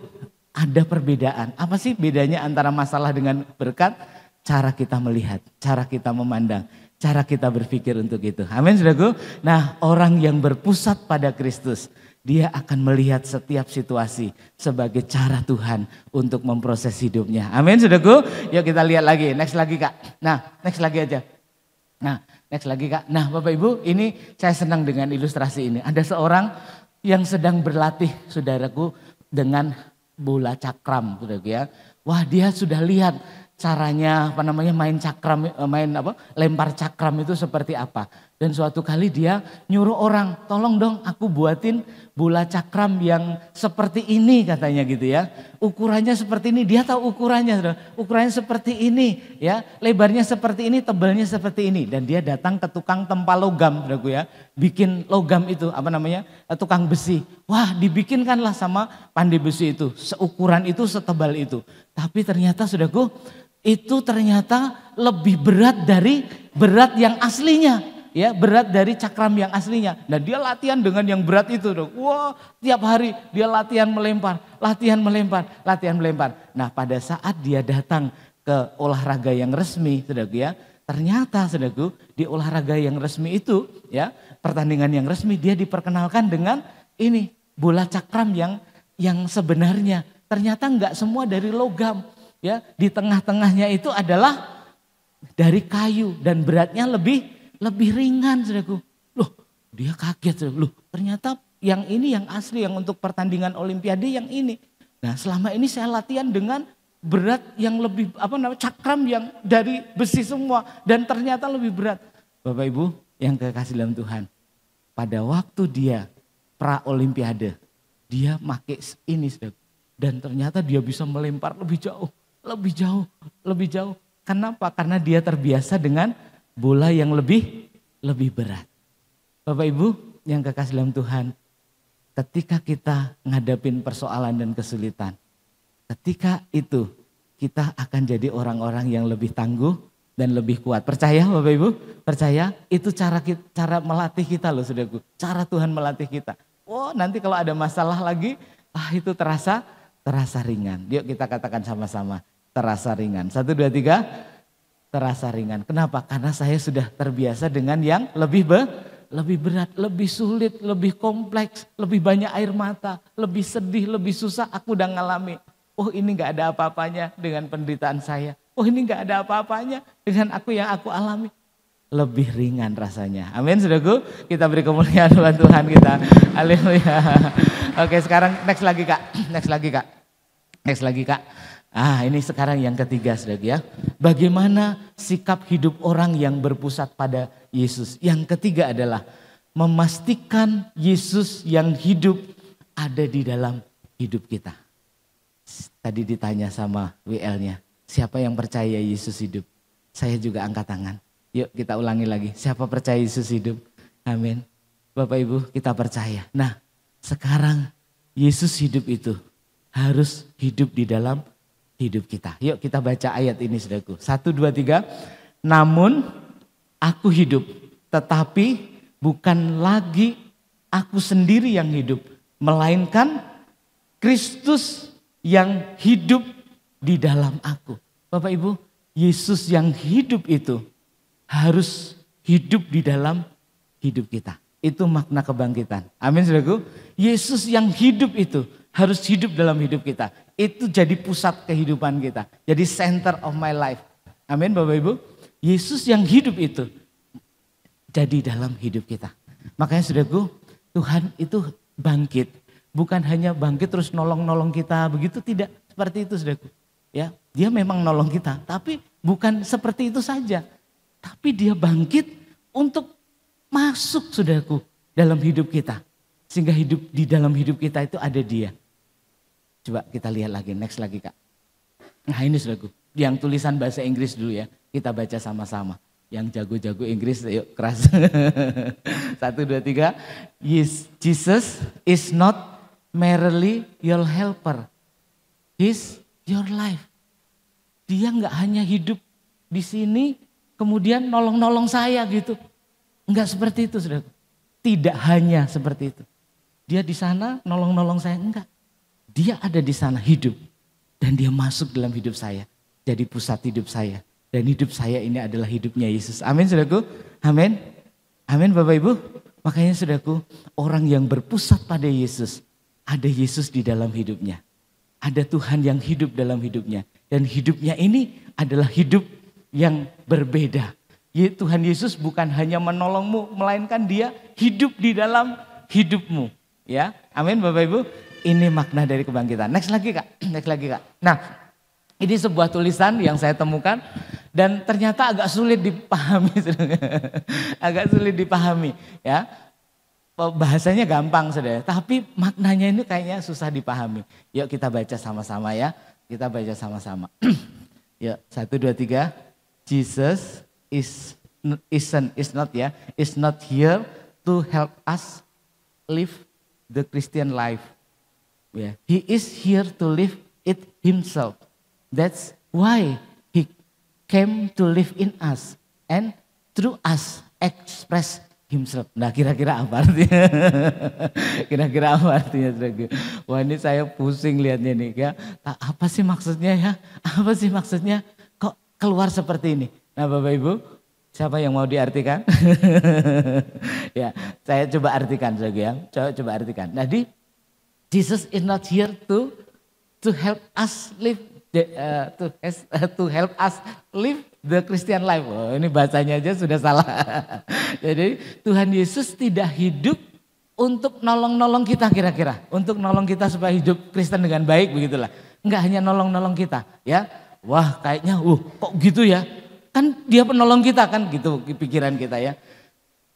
S3: ada perbedaan. Apa sih bedanya antara masalah dengan berkat? Cara kita melihat, cara kita memandang, cara kita berpikir untuk itu. Amin saudaraku. Nah orang yang berpusat pada Kristus, dia akan melihat setiap situasi sebagai cara Tuhan untuk memproses hidupnya. Amin saudaraku. Yuk kita lihat lagi, next lagi Kak. Nah next lagi aja. Nah next lagi Kak. Nah Bapak Ibu ini saya senang dengan ilustrasi ini. Ada seorang yang sedang berlatih saudaraku dengan bola cakram saudaraku ya. Wah dia sudah lihat caranya main cakram, lempar cakram itu seperti apa. Dan suatu kali dia nyuruh orang, tolong dong aku buatin bola cakram yang seperti ini katanya gitu ya. Ukurannya seperti ini, dia tahu ukurannya. Saudara. Ukurannya seperti ini ya, lebarnya seperti ini, tebalnya seperti ini. Dan dia datang ke tukang tempal logam, saudaraku ya. Bikin logam itu, tukang besi. Wah, dibikinkanlah sama pandai besi itu, seukuran itu, setebal itu. Tapi ternyata saudaraku, itu ternyata lebih berat dari berat yang aslinya. Ya, berat dari cakram yang aslinya. Dan dia latihan dengan yang berat itu. Wah, tiap hari dia latihan melempar. Nah, pada saat dia datang ke olahraga yang resmi, saudaraku ya, ternyata saudaraku di olahraga yang resmi itu, ya, pertandingan yang resmi, dia diperkenalkan dengan ini, bola cakram yang sebenarnya. Ternyata enggak semua dari logam, ya. Di tengah-tengahnya itu adalah dari kayu dan beratnya lebih ringan, saudaraku. Loh, dia kaget, saudaraku. Loh, ternyata yang ini yang asli, yang untuk pertandingan olimpiade yang ini. Nah, selama ini saya latihan dengan berat yang lebih, cakram yang dari besi semua. Dan ternyata lebih berat. Bapak Ibu yang kekasih dalam Tuhan. Pada waktu dia pra-olimpiade, dia pakai ini, saudaraku. Dan ternyata dia bisa melempar lebih jauh. Kenapa? Karena dia terbiasa dengan bola yang lebih berat. Bapak Ibu yang kekasih dalam Tuhan, ketika kita ngadapin persoalan dan kesulitan, ketika itu kita akan jadi orang-orang yang lebih tangguh dan lebih kuat. Percaya Bapak Ibu? Percaya? Itu cara melatih kita loh, saudaraku. Cara Tuhan melatih kita. Oh, nanti kalau ada masalah lagi, itu terasa ringan. Yuk kita katakan sama-sama, terasa ringan. 1, 2, 3. Terasa ringan. Kenapa? Karena saya sudah terbiasa dengan yang lebih berat, lebih sulit, lebih kompleks, lebih banyak air mata, lebih sedih, lebih susah aku udah ngalami. Oh, ini gak ada apa-apanya dengan penderitaan saya. Oh, ini gak ada apa-apanya dengan yang aku alami. Lebih ringan rasanya. Amin, saudaraku. Kita beri kemuliaan buat Tuhan kita. Haleluya. Oke, sekarang next lagi Kak. Ini sekarang yang ketiga, saudara ya. Bagaimana sikap hidup orang yang berpusat pada Yesus. Yang ketiga adalah memastikan Yesus yang hidup ada di dalam hidup kita. Tadi ditanya sama WL-nya, siapa yang percaya Yesus hidup? Saya juga angkat tangan. Yuk kita ulangi lagi, siapa percaya Yesus hidup? Amin. Bapak Ibu, kita percaya. Nah, sekarang Yesus hidup itu harus hidup di dalam hidup kita. Yuk kita baca ayat ini, saudaraku. 1, 2, 3. Namun aku hidup, tetapi bukan lagi aku sendiri yang hidup, melainkan Kristus yang hidup di dalam aku. Bapak Ibu, Yesus yang hidup itu harus hidup di dalam hidup kita. Itu makna kebangkitan. Amin, saudaraku. Yesus yang hidup itu harus hidup dalam hidup kita. Itu jadi pusat kehidupan kita. Jadi center of my life. Amin, Bapak Ibu. Yesus yang hidup itu jadi dalam hidup kita. Makanya saudaraku, Tuhan itu bangkit. Bukan hanya bangkit terus nolong-nolong kita. Begitu tidak seperti itu, saudaraku. Ya, dia memang nolong kita. Tapi bukan seperti itu saja. Tapi dia bangkit untuk masuk, saudaraku, dalam hidup kita. Sehingga hidup di dalam hidup kita itu ada dia. Coba kita lihat lagi, next lagi Kak. Nah ini saudaraku, yang tulisan bahasa Inggris dulu ya. Kita baca sama-sama. Yang jago-jago Inggris, yuk keras. 1, 2, 3. Yes, Jesus is not merely your helper. He's your life. Dia nggak hanya hidup di sini, kemudian nolong-nolong saya gitu. Enggak seperti itu, saudaraku. Tidak hanya seperti itu. Dia di sana nolong-nolong saya, enggak. Dia ada di sana hidup dan dia masuk dalam hidup saya. Jadi pusat hidup saya. Dan hidup saya ini adalah hidupnya Yesus. Amin, saudaraku. Amin. Amin, Bapak Ibu. Makanya saudaraku, orang yang berpusat pada Yesus, ada Yesus di dalam hidupnya. Ada Tuhan yang hidup dalam hidupnya. Dan hidupnya ini adalah hidup yang berbeda. Tuhan Yesus bukan hanya menolongmu, melainkan dia hidup di dalam hidupmu. Ya, amin Bapak Ibu. Ini makna dari kebangkitan. Next lagi Kak. Nah, ini sebuah tulisan yang saya temukan dan ternyata agak sulit dipahami. Ya. bahasanya gampang saudara, tapi maknanya ini kayaknya susah dipahami. Yuk kita baca sama-sama ya, kita baca sama-sama. Yuk 1, 2, 3. Jesus is not here to help us live the Christian life. Yeah. He is here to live it himself. That's why he came to live in us and through us express himself. Nah kira-kira apa artinya? Kira-kira apa artinya? Wah ini saya pusing lihatnya nih ya. Apa sih maksudnya ya? Apa sih maksudnya? Kok keluar seperti ini? Nah Bapak Ibu, siapa yang mau diartikan? Ya, saya coba artikan saja ya. Coba artikan. Jadi Jesus is not here to help us live to help us live the Christian life. Oh, ini bahasanya aja sudah salah. Jadi Tuhan Yesus tidak hidup untuk nolong-nolong kita kira-kira. Untuk nolong kita supaya hidup Kristen dengan baik begitulah. Enggak hanya nolong-nolong kita ya. Wah kayaknya kok gitu ya. Kan dia penolong kita kan gitu pikiran kita ya.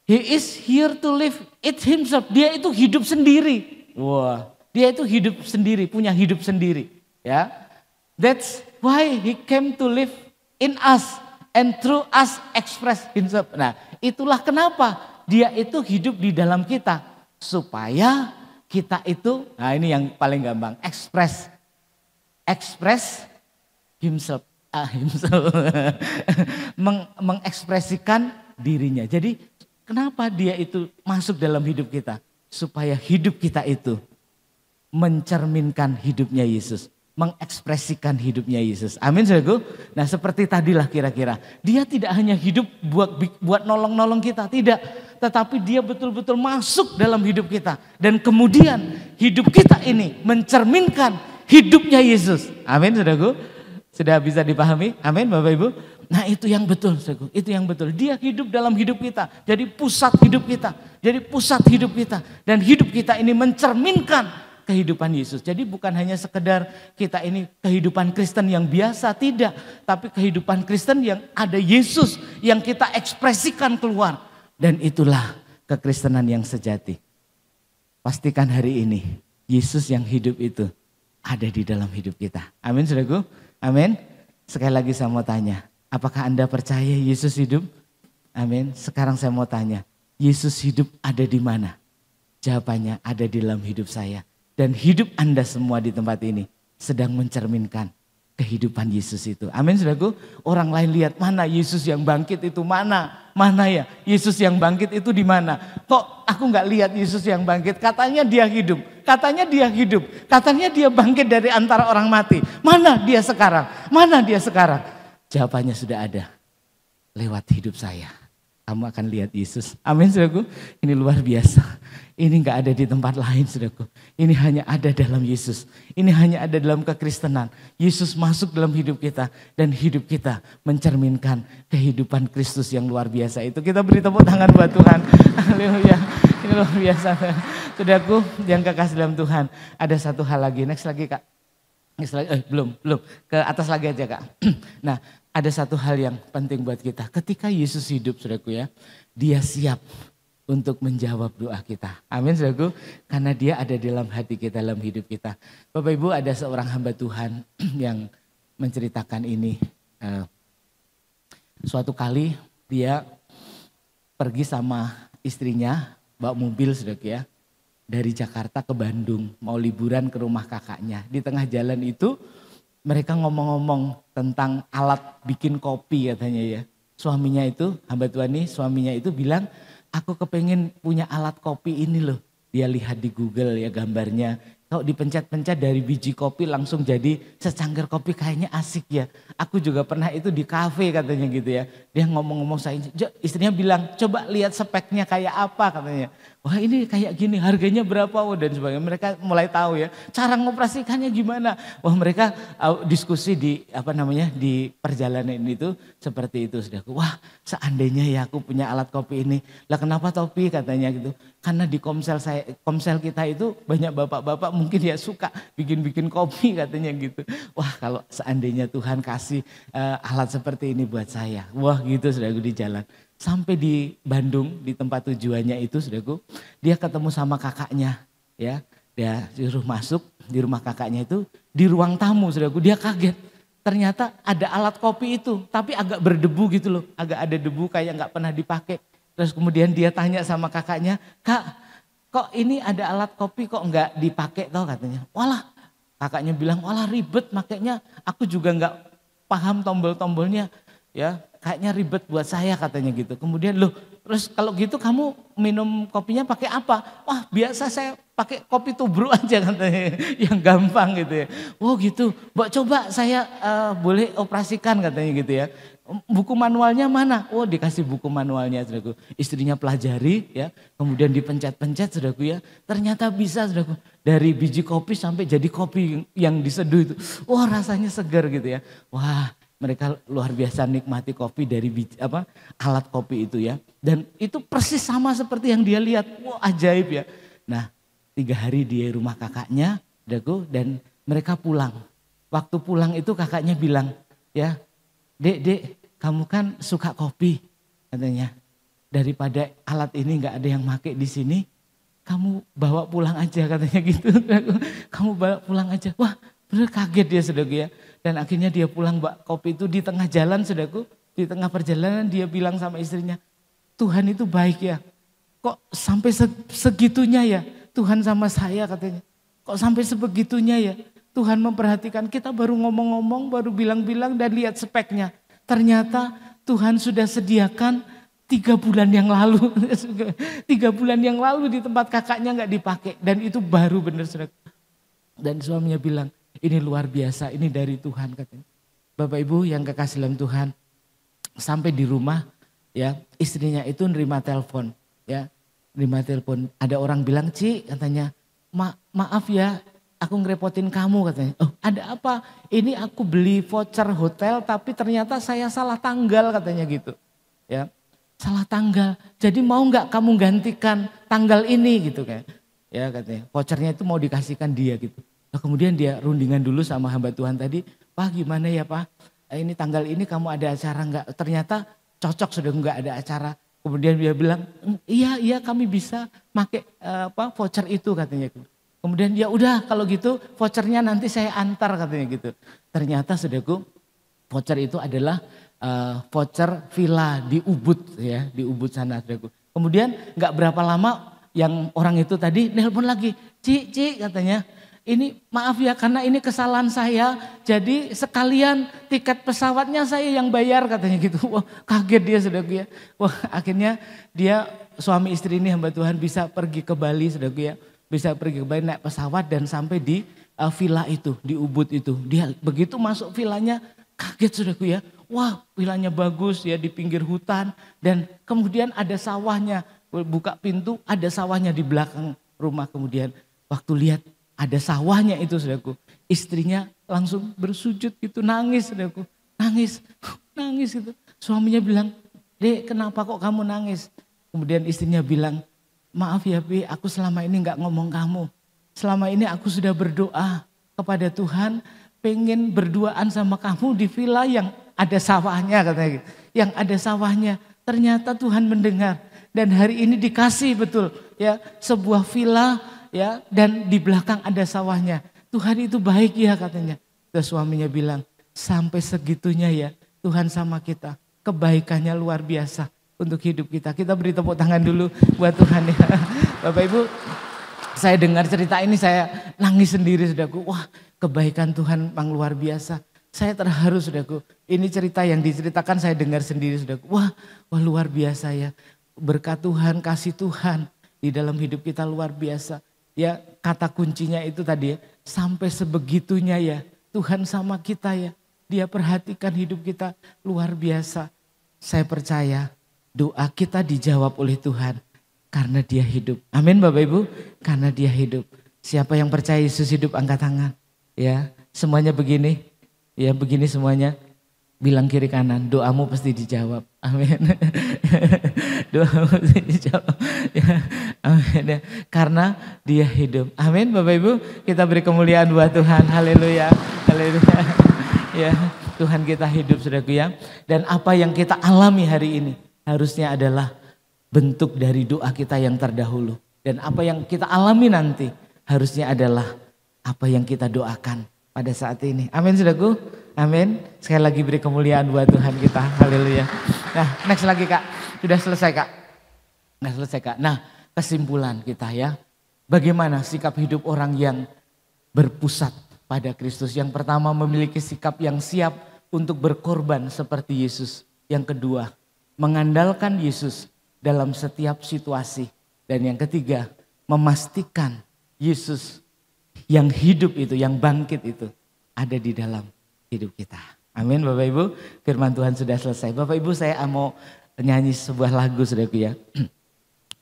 S3: He is here to live it himself. Dia itu hidup sendiri. Wah, dia itu hidup sendiri, punya hidup sendiri ya. That's why he came to live in us and through us express himself. Nah, itulah kenapa dia itu hidup di dalam kita supaya kita itu, nah ini yang paling gampang, express himself, mengekspresikan dirinya. Jadi kenapa dia itu masuk dalam hidup kita? Supaya hidup kita itu mencerminkan hidupnya Yesus. Mengekspresikan hidupnya Yesus. Amin saudaraku. Nah seperti tadilah kira-kira. Dia tidak hanya hidup buat nolong-nolong kita. Tidak. Tetapi dia betul-betul masuk dalam hidup kita. Dan kemudian hidup kita ini mencerminkan hidupnya Yesus. Amin saudaraku. Sudah bisa dipahami? Amin Bapak Ibu. Nah itu yang betul saudaraku. Itu yang betul. Dia hidup dalam hidup kita. Jadi pusat hidup kita. Jadi pusat hidup kita. Dan hidup kita ini mencerminkan kehidupan Yesus. Jadi bukan hanya sekedar kita ini kehidupan Kristen yang biasa, tidak. Tapi kehidupan Kristen yang ada Yesus yang kita ekspresikan keluar. Dan itulah kekristenan yang sejati. Pastikan hari ini Yesus yang hidup itu ada di dalam hidup kita. Amin saudaraku? Amin. Sekali lagi saya mau tanya, apakah Anda percaya Yesus hidup? Amin. Sekarang saya mau tanya, Yesus hidup ada di mana? Jawabannya ada di dalam hidup saya. Dan hidup Anda semua di tempat ini sedang mencerminkan kehidupan Yesus itu. Amin saudaraku. Orang lain lihat mana Yesus yang bangkit itu mana? Mana ya Yesus yang bangkit itu di mana? Kok aku nggak lihat Yesus yang bangkit? Katanya dia hidup. Katanya dia hidup. Katanya dia bangkit dari antara orang mati. Mana dia sekarang? Mana dia sekarang? Jawabannya sudah ada. Lewat hidup saya. Kamu akan lihat Yesus. Amin saudaraku. Ini luar biasa. Ini gak ada di tempat lain saudaraku. Ini hanya ada dalam Yesus. Ini hanya ada dalam kekristenan. Yesus masuk dalam hidup kita. Dan hidup kita mencerminkan kehidupan Kristus yang luar biasa itu. Kita beri tepuk tangan buat Tuhan. Haleluya. Ini luar biasa. Saudaraku yang kekasih dalam Tuhan. Ada satu hal lagi. Next lagi Kak. Next lagi. Belum. Ke atas lagi aja Kak. Nah. Ada satu hal yang penting buat kita. Ketika Yesus hidup saudaraku ya. Dia siap untuk menjawab doa kita. Amin saudaraku. Karena dia ada dalam hati kita, dalam hidup kita. Bapak Ibu ada seorang hamba Tuhan yang menceritakan ini. Suatu kali dia pergi sama istrinya bawa mobil saudaraku ya. Dari Jakarta ke Bandung. Mau liburan ke rumah kakaknya. Di tengah jalan itu mereka ngomong-ngomong tentang alat bikin kopi katanya ya. Suaminya itu, hamba Tuhan ini suaminya itu bilang, aku kepengen punya alat kopi ini loh. Dia lihat di Google ya gambarnya. Kalau dipencet-pencet dari biji kopi langsung jadi secangkir kopi kayaknya asik ya. Aku juga pernah itu di kafe katanya gitu ya. Dia ngomong-ngomong istrinya bilang coba lihat speknya kayak apa katanya. Wah ini kayak gini harganya berapa dan sebagainya. Mereka mulai tahu ya cara mengoperasikannya gimana. Wah mereka diskusi di di perjalanan itu seperti itu saudaraku. Wah seandainya ya aku punya alat kopi ini. Lah kenapa topi katanya gitu. Karena di komsel kita itu banyak bapak-bapak mungkin ya suka bikin-bikin kopi katanya gitu. Wah kalau seandainya Tuhan kasih alat seperti ini buat saya. Wah gitu saudaraku di jalan. Sampai di Bandung, di tempat tujuannya itu, saudaraku, dia ketemu sama kakaknya, ya. Dia disuruh masuk di rumah kakaknya itu, di ruang tamu, saudaraku, dia kaget. Ternyata ada alat kopi itu, tapi agak berdebu gitu loh, agak ada debu kayak nggak pernah dipakai. Terus kemudian dia tanya sama kakaknya, "Kak, kok ini ada alat kopi kok nggak dipakai toh?" katanya. "Walah," kakaknya bilang, "walah ribet makanya aku juga nggak paham tombol-tombolnya. Ya, kayaknya ribet buat saya," katanya gitu. Kemudian, "Loh, terus kalau gitu kamu minum kopinya pakai apa?" "Wah, biasa saya pakai kopi tubruk aja," katanya, yang gampang gitu ya. "Oh gitu, Mbak coba saya boleh operasikan," katanya gitu ya. "Buku manualnya mana?" Oh, dikasih buku manualnya, saudaraku. Istrinya pelajari ya, kemudian dipencet-pencet, saudaraku ya. Ternyata bisa, saudaraku. Dari biji kopi sampai jadi kopi yang diseduh itu. Wah, rasanya segar gitu ya. Wah, mereka luar biasa nikmati kopi dari alat kopi itu ya. Dan itu persis sama seperti yang dia lihat. Wah, ajaib ya. Nah, 3 hari di rumah kakaknya, dan mereka pulang. Waktu pulang itu kakaknya bilang, ya, Dek, kamu kan suka kopi," katanya. "Daripada alat ini nggak ada yang pakai di sini, kamu bawa pulang aja," katanya gitu. "Kamu bawa pulang aja." Wah, bener kaget dia, saudaraku ya. Dan akhirnya dia pulang bawa kopi itu, di tengah jalan, saudaraku, di tengah perjalanan dia bilang sama istrinya, "Tuhan itu baik ya. Kok sampai segitunya ya Tuhan sama saya," katanya. "Kok sampai sebegitunya ya Tuhan memperhatikan, kita baru ngomong-ngomong, baru bilang-bilang dan lihat speknya. Ternyata Tuhan sudah sediakan 3 bulan yang lalu." 3 bulan yang lalu di tempat kakaknya nggak dipakai. Dan itu baru bener, saudara. Dan suaminya bilang, "Ini luar biasa, ini dari Tuhan," katanya. Bapak Ibu yang kekasih dalam Tuhan, sampai di rumah ya, istrinya itu nerima telepon ya. Nerima telepon, ada orang bilang, "Ci," katanya, maaf ya, aku ngerepotin kamu," katanya. "Oh, ada apa?" "Ini aku beli voucher hotel tapi ternyata saya salah tanggal," katanya gitu. Ya, salah tanggal. "Jadi mau nggak kamu gantikan tanggal ini," gitu kan. Ya, katanya. Vouchernya itu mau dikasihkan dia gitu. Nah, kemudian dia rundingan dulu sama hamba Tuhan tadi, "Pak, gimana ya Pak? Ini tanggal ini kamu ada acara nggak?" Ternyata cocok, sudah nggak ada acara. Kemudian dia bilang, iya kami bisa pakai voucher itu," katanya. Kemudian, "Ya udah kalau gitu vouchernya nanti saya antar," katanya gitu. Ternyata, saudaraku, voucher itu adalah voucher villa di Ubud ya, di Ubud sana, saudaraku. Kemudian nggak berapa lama yang orang itu tadi nelpon lagi, Ci," katanya, "ini maaf ya karena ini kesalahan saya, jadi sekalian tiket pesawatnya saya yang bayar," katanya gitu. Wah, kaget dia, saudaraku ya. Wah, akhirnya dia suami istri ini hamba Tuhan bisa pergi ke Bali, saudaraku ya. Bisa pergi ke Bali naik pesawat dan sampai di villa itu, di Ubud itu. Dia begitu masuk villanya kaget, saudaraku ya. Wah, villanya bagus ya, di pinggir hutan dan kemudian ada sawahnya. Buka pintu ada sawahnya di belakang rumah. Kemudian waktu lihat ada sawahnya itu, saudaraku, istrinya langsung bersujud gitu, nangis, saudaraku. Nangis gitu. Suaminya bilang, "Dek, kenapa kok kamu nangis?" Kemudian istrinya bilang, "Maaf ya Pi, aku selama ini gak ngomong kamu. Selama ini aku sudah berdoa kepada Tuhan, pengen berduaan sama kamu di villa yang ada sawahnya," katanya gitu. Yang ada sawahnya. Ternyata Tuhan mendengar. Dan hari ini dikasih betul ya, sebuah villa ya, dan di belakang ada sawahnya. Tuhan itu baik ya, katanya. Terus suaminya bilang, "Sampai segitunya ya Tuhan sama kita. Kebaikannya luar biasa untuk hidup kita." Kita beri tepuk tangan dulu buat Tuhan ya. Bapak Ibu, saya dengar cerita ini saya nangis sendiri, saudaraku. Wah, kebaikan Tuhan memang luar biasa. Saya terharu, saudaraku. Ini cerita yang diceritakan saya dengar sendiri, saudaraku. Wah luar biasa ya. Berkat Tuhan, kasih Tuhan di dalam hidup kita luar biasa. Ya, kata kuncinya itu tadi ya, sampai sebegitunya ya Tuhan sama kita ya. Dia perhatikan hidup kita luar biasa. Saya percaya doa kita dijawab oleh Tuhan karena Dia hidup. Amin Bapak Ibu, karena Dia hidup. Siapa yang percaya Yesus hidup, angkat tangan. Ya, semuanya begini. Ya, begini semuanya. Bilang kiri kanan, doamu pasti dijawab. Amin. Doamu pasti dijawab. Ya, amin. Ya. Karena Dia hidup. Amin Bapak Ibu. Kita beri kemuliaan buat Tuhan. Haleluya. Ya, Tuhan kita hidup, saudaraku ya. Dan apa yang kita alami hari ini, harusnya adalah bentuk dari doa kita yang terdahulu. Dan apa yang kita alami nanti harusnya adalah apa yang kita doakan pada saat ini. Amin saudaraku, amin. Sekali lagi beri kemuliaan buat Tuhan kita, haleluya. Nah next lagi Kak, sudah selesai Kak. Nah selesai Kak, nah kesimpulan kita ya. Bagaimana sikap hidup orang yang berpusat pada Kristus. Yang pertama memiliki sikap yang siap untuk berkorban seperti Yesus. Yang kedua mengandalkan Yesus dalam setiap situasi. Dan yang ketiga, memastikan Yesus yang hidup itu, yang bangkit itu ada di dalam hidup kita. Amin Bapak Ibu, firman Tuhan sudah selesai. Bapak Ibu saya mau nyanyi sebuah lagu saudaraku ya.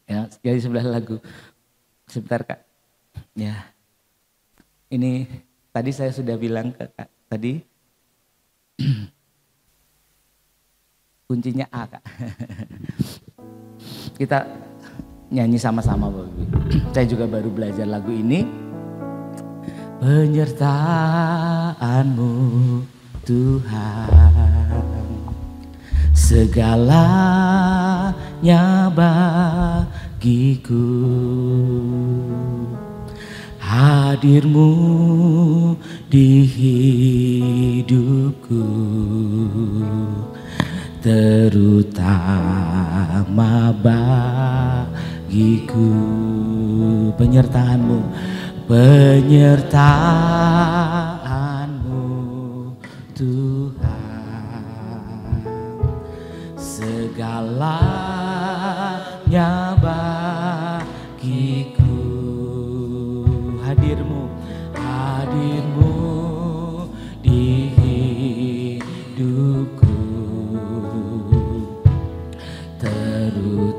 S3: Ya, nyanyi sebuah lagu. Sebentar Kak. Ya, ini tadi saya sudah bilang ke Kak, tadi kuncinya A Kak. Kita nyanyi sama-sama Bapak Ibu. Saya juga baru belajar lagu ini. Penyertaan-Mu Tuhan, segalanya bagiku. Hadir-Mu di hidupku, terutama bagiku. Penyertaan-Mu, penyertaan-Mu Tuhan, segalanya bagiku. Hadir-Mu, hadir-Mu di hidupku, terutama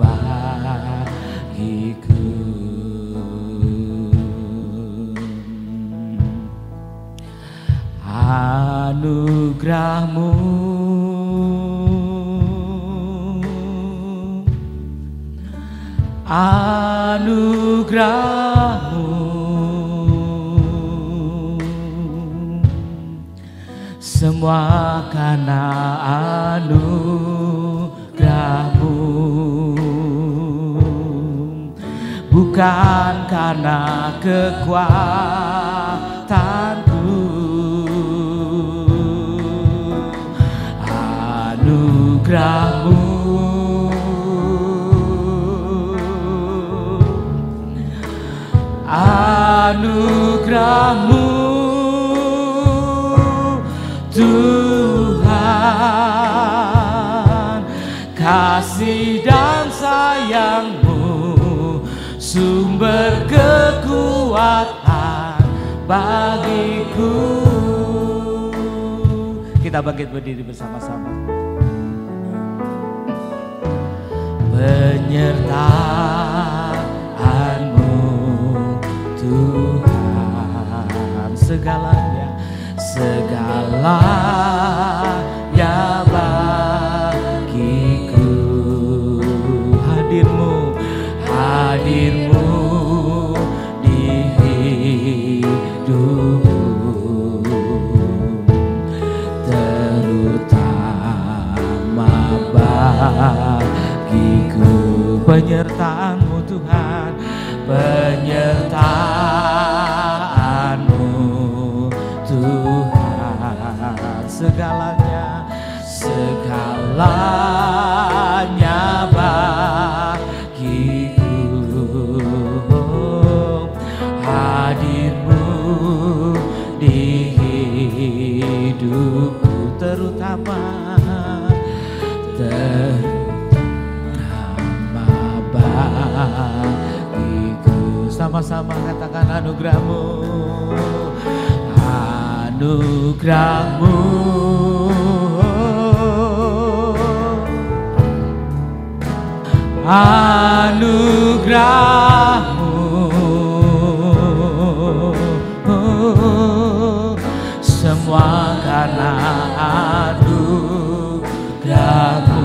S3: bagiku. Anugerah-Mu anugerah-Mu semua karena anugerah-Mu, bukan karena kekuatanku. Anugerah-Mu anugerah-Mu Tuhan, kasih dan sayang-Mu sumber kekuatan bagiku. Kita bangkit berdiri bersama-sama. Penyertaan-Mu Tuhan, segalanya, segalanya bagiku. Hadir-Mu, hadir-Mu di hidupku, terutama bagiku. Penyertaan-Mu Tuhan, penyertaan-Mu Tuhan, segalanya, segalanya bagiku. Hadir-Mu di hidupku, terutama bagiku. Sama-sama katakan anugerah-Mu, anugerah-Mu anugerah-Mu semua karena anugerah-Mu,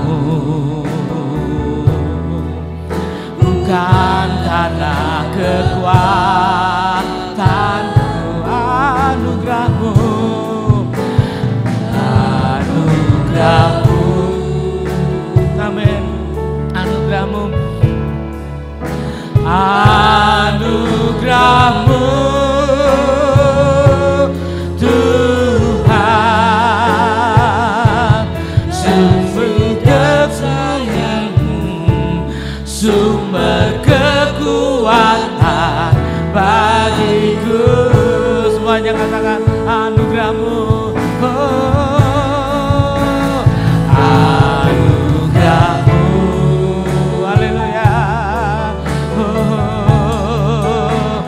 S3: bukan karena kekuatanku. Anugerah-Mu anugerah-Mu sumber sayangmu, sumber kekuatan bagiku. Semuanya katakan anugerahmu, oh, anugerahmu, haleluya, oh,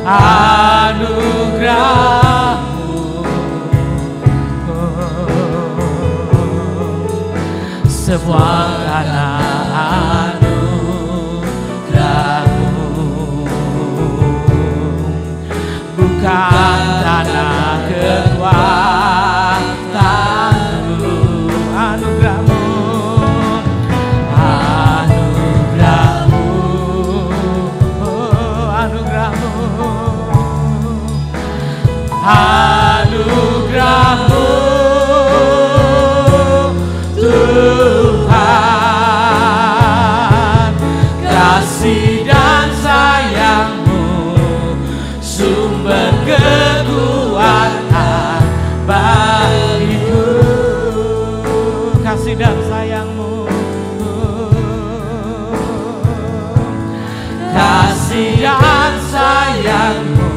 S3: anugerahmu, oh, semua karena bukan karena kekuatanmu, anugerahmu, anugerahmu, oh, anugerahmu, anugerahmu, Tuhan, kasih dan sayangmu, sumber kekuatan bagiku, kasih dan sayangmu, kasih dan sayangmu,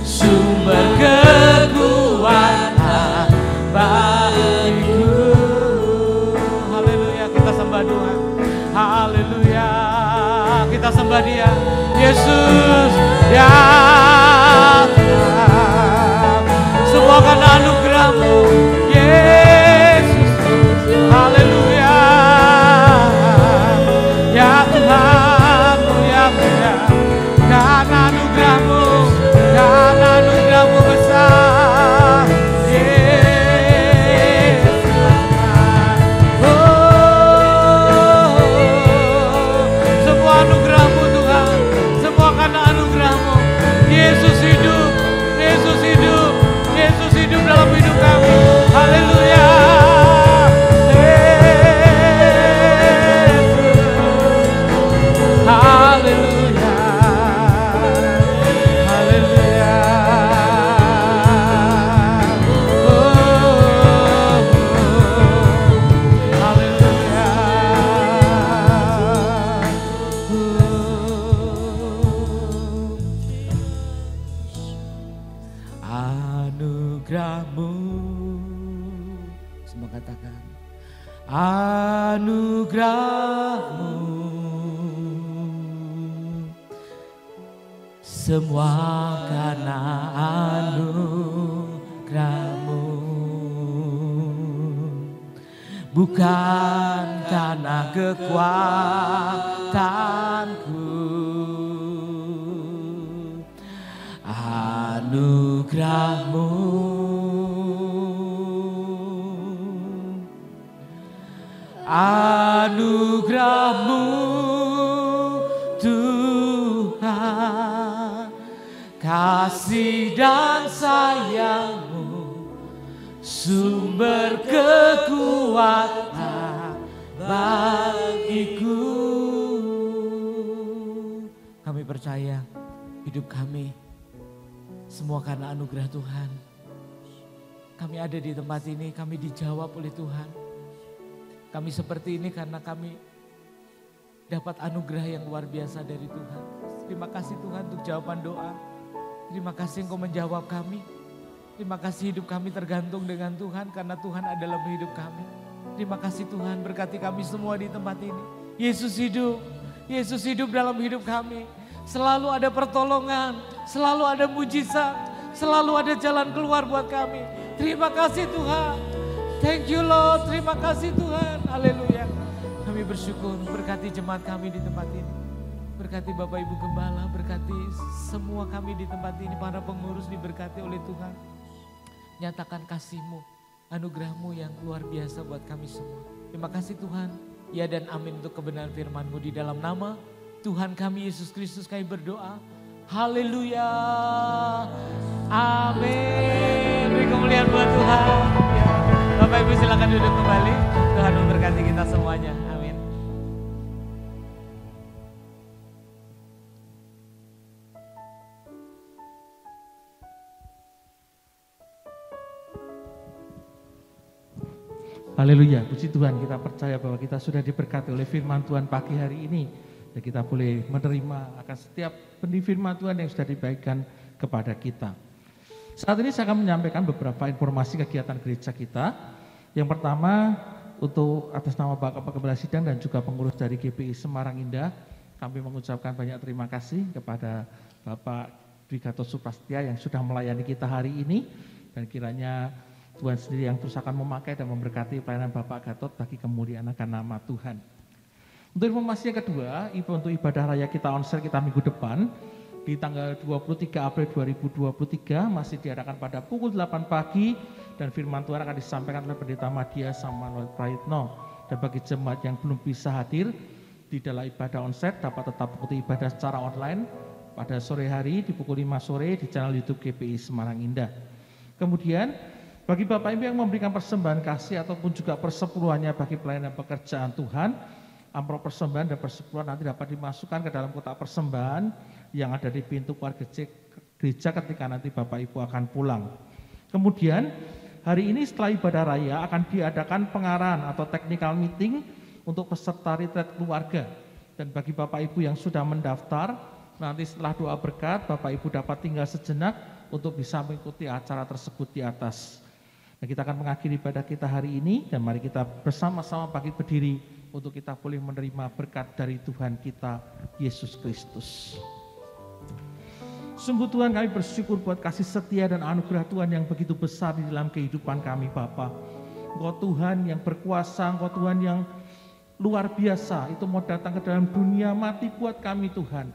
S3: sumber kekuatan bagiku. Haleluya, kita sembah Tuhan. Haleluya, kita sembah Dia, Yesus ya Tuhan. Semua karena anugerahmu, Yesus. Haleluya, ya Tuhan, ya Tuhan. Karena anugerahmu, karena anugerahmu besar, Yesus. Oh, semua anugerahmu Tuhan, semua karena anugerahmu. Yesus hidup, Yesus hidup, Yesus hidup dalam hidup kami. Haleluya. Haleluya. Haleluya. Oh, haleluya. Anugerahmu, semua katakan anugerahmu, semua karena anugerahmu, bukan karena kekuatanku, anugerahmu, anugerahmu, Tuhan, kasih dan sayangmu, sumber kekuatan bagiku. Kami percaya hidup kami semua karena anugerah Tuhan. Kami ada di tempat ini, kami dijawab oleh Tuhan. Kami seperti ini karena kami dapat anugerah yang luar biasa dari Tuhan. Terima kasih Tuhan untuk jawaban doa. Terima kasih Engkau menjawab kami. Terima kasih hidup kami tergantung dengan Tuhan karena Tuhan adalah hidup kami. Terima kasih Tuhan, berkati kami semua di tempat ini. Yesus hidup, Yesus hidup dalam hidup kami. Selalu ada pertolongan, selalu ada mujizat, selalu ada jalan keluar buat kami. Terima kasih Tuhan. Thank you Lord, terima kasih Tuhan. Haleluya. Kami bersyukur, berkati jemaat kami di tempat ini. Berkati Bapak Ibu Gembala, berkati semua kami di tempat ini. Para pengurus diberkati oleh Tuhan. Nyatakan kasih-Mu, anugerah-Mu yang luar biasa buat kami semua. Terima kasih Tuhan. Ya dan amin untuk kebenaran firman-Mu. Di dalam nama Tuhan kami Yesus Kristus kami berdoa. Haleluya. Amin. Beri kemuliaan buat Tuhan. Bapak Ibu silakan duduk kembali. Tuhan memberkati kita semuanya. Amin.
S4: Haleluya, puji Tuhan, kita percaya bahwa kita sudah diberkati oleh firman Tuhan pagi hari ini. Dan kita boleh menerima akan setiap benih firman Tuhan yang sudah dibagikan kepada kita. Saat ini saya akan menyampaikan beberapa informasi kegiatan gereja kita. Yang pertama, untuk atas nama Bapak Gembala Sidang dan juga pengurus dari GPI Semarang Indah, kami mengucapkan banyak terima kasih kepada Bapak Dwi Gatot Suprastya yang sudah melayani kita hari ini, dan kiranya Tuhan sendiri yang terus akan memakai dan memberkati pelayanan Bapak Gatot bagi kemuliaan akan nama Tuhan. Untuk informasi yang kedua, untuk ibadah raya kita onsel kita minggu depan di tanggal 23 April 2023 masih diadakan pada pukul 8 pagi, dan firman Tuhan akan disampaikan oleh Pendeta Madya Samuel Praitno. Dan bagi jemaat yang belum bisa hadir di dalam ibadah onsel dapat tetap mengikuti ibadah secara online pada sore hari di pukul 5 sore di channel YouTube GPI Semarang Indah. Kemudian bagi Bapak Ibu yang memberikan persembahan kasih ataupun juga persepuluhannya bagi pelayanan pekerjaan Tuhan, amplop persembahan dan persepuluhan nanti dapat dimasukkan ke dalam kotak persembahan yang ada di pintu keluar gereja ketika nanti Bapak Ibu akan pulang. Kemudian hari ini setelah ibadah raya akan diadakan pengarahan atau technical meeting untuk peserta retreat keluarga. Dan bagi Bapak Ibu yang sudah mendaftar, nanti setelah doa berkat Bapak Ibu dapat tinggal sejenak untuk bisa mengikuti acara tersebut di atas. Dan kita akan mengakhiri ibadah kita hari ini, dan mari kita bersama-sama bangkit berdiri untuk kita boleh menerima berkat dari Tuhan kita Yesus Kristus. Sungguh Tuhan, kami bersyukur buat kasih setia dan anugerah Tuhan yang begitu besar di dalam kehidupan kami Bapa. Engkau Tuhan yang berkuasa, Engkau Tuhan yang luar biasa, itu mau datang ke dalam dunia mati buat kami Tuhan,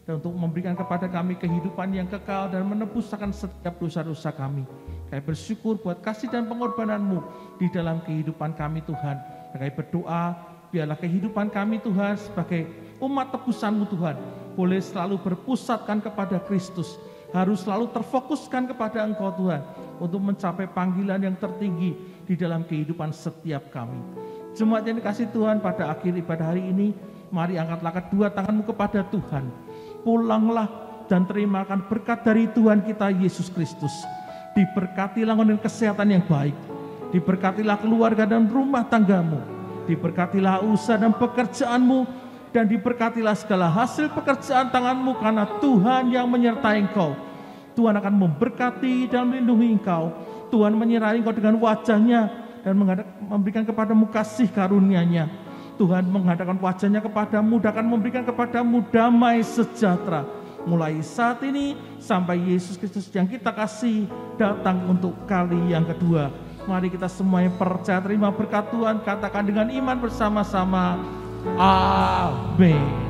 S4: dan untuk memberikan kepada kami kehidupan yang kekal dan menebus akan setiap dosa-dosa kami. Kami bersyukur buat kasih dan pengorbanan-Mu di dalam kehidupan kami Tuhan. Dan kami berdoa, biarlah kehidupan kami Tuhan sebagai umat tebusan-Mu Tuhan boleh selalu berpusatkan kepada Kristus, harus selalu terfokuskan kepada Engkau Tuhan untuk mencapai panggilan yang tertinggi di dalam kehidupan setiap kami. Jemaat yang dikasihi Tuhan, pada akhir ibadah hari ini, mari angkatlah kedua tanganmu kepada Tuhan. Pulanglah dan terimakan berkat dari Tuhan kita Yesus Kristus. Diberkatilah dengan kesehatan yang baik, diberkatilah keluarga dan rumah tanggamu, diberkatilah usaha dan pekerjaanmu, dan diberkatilah segala hasil pekerjaan tanganmu, karena Tuhan yang menyertai engkau. Tuhan akan memberkati dan melindungi engkau. Tuhan menyertai engkau dengan wajahnya dan memberikan kepadamu kasih karunia-Nya. Tuhan menghadapkan wajahnya kepadamu dan akan memberikan kepadamu damai sejahtera. Mulai saat ini sampai Yesus Kristus yang kita kasih datang untuk kali yang kedua. Mari kita semua yang percaya terima berkat Tuhan, katakan dengan iman bersama-sama. Amin.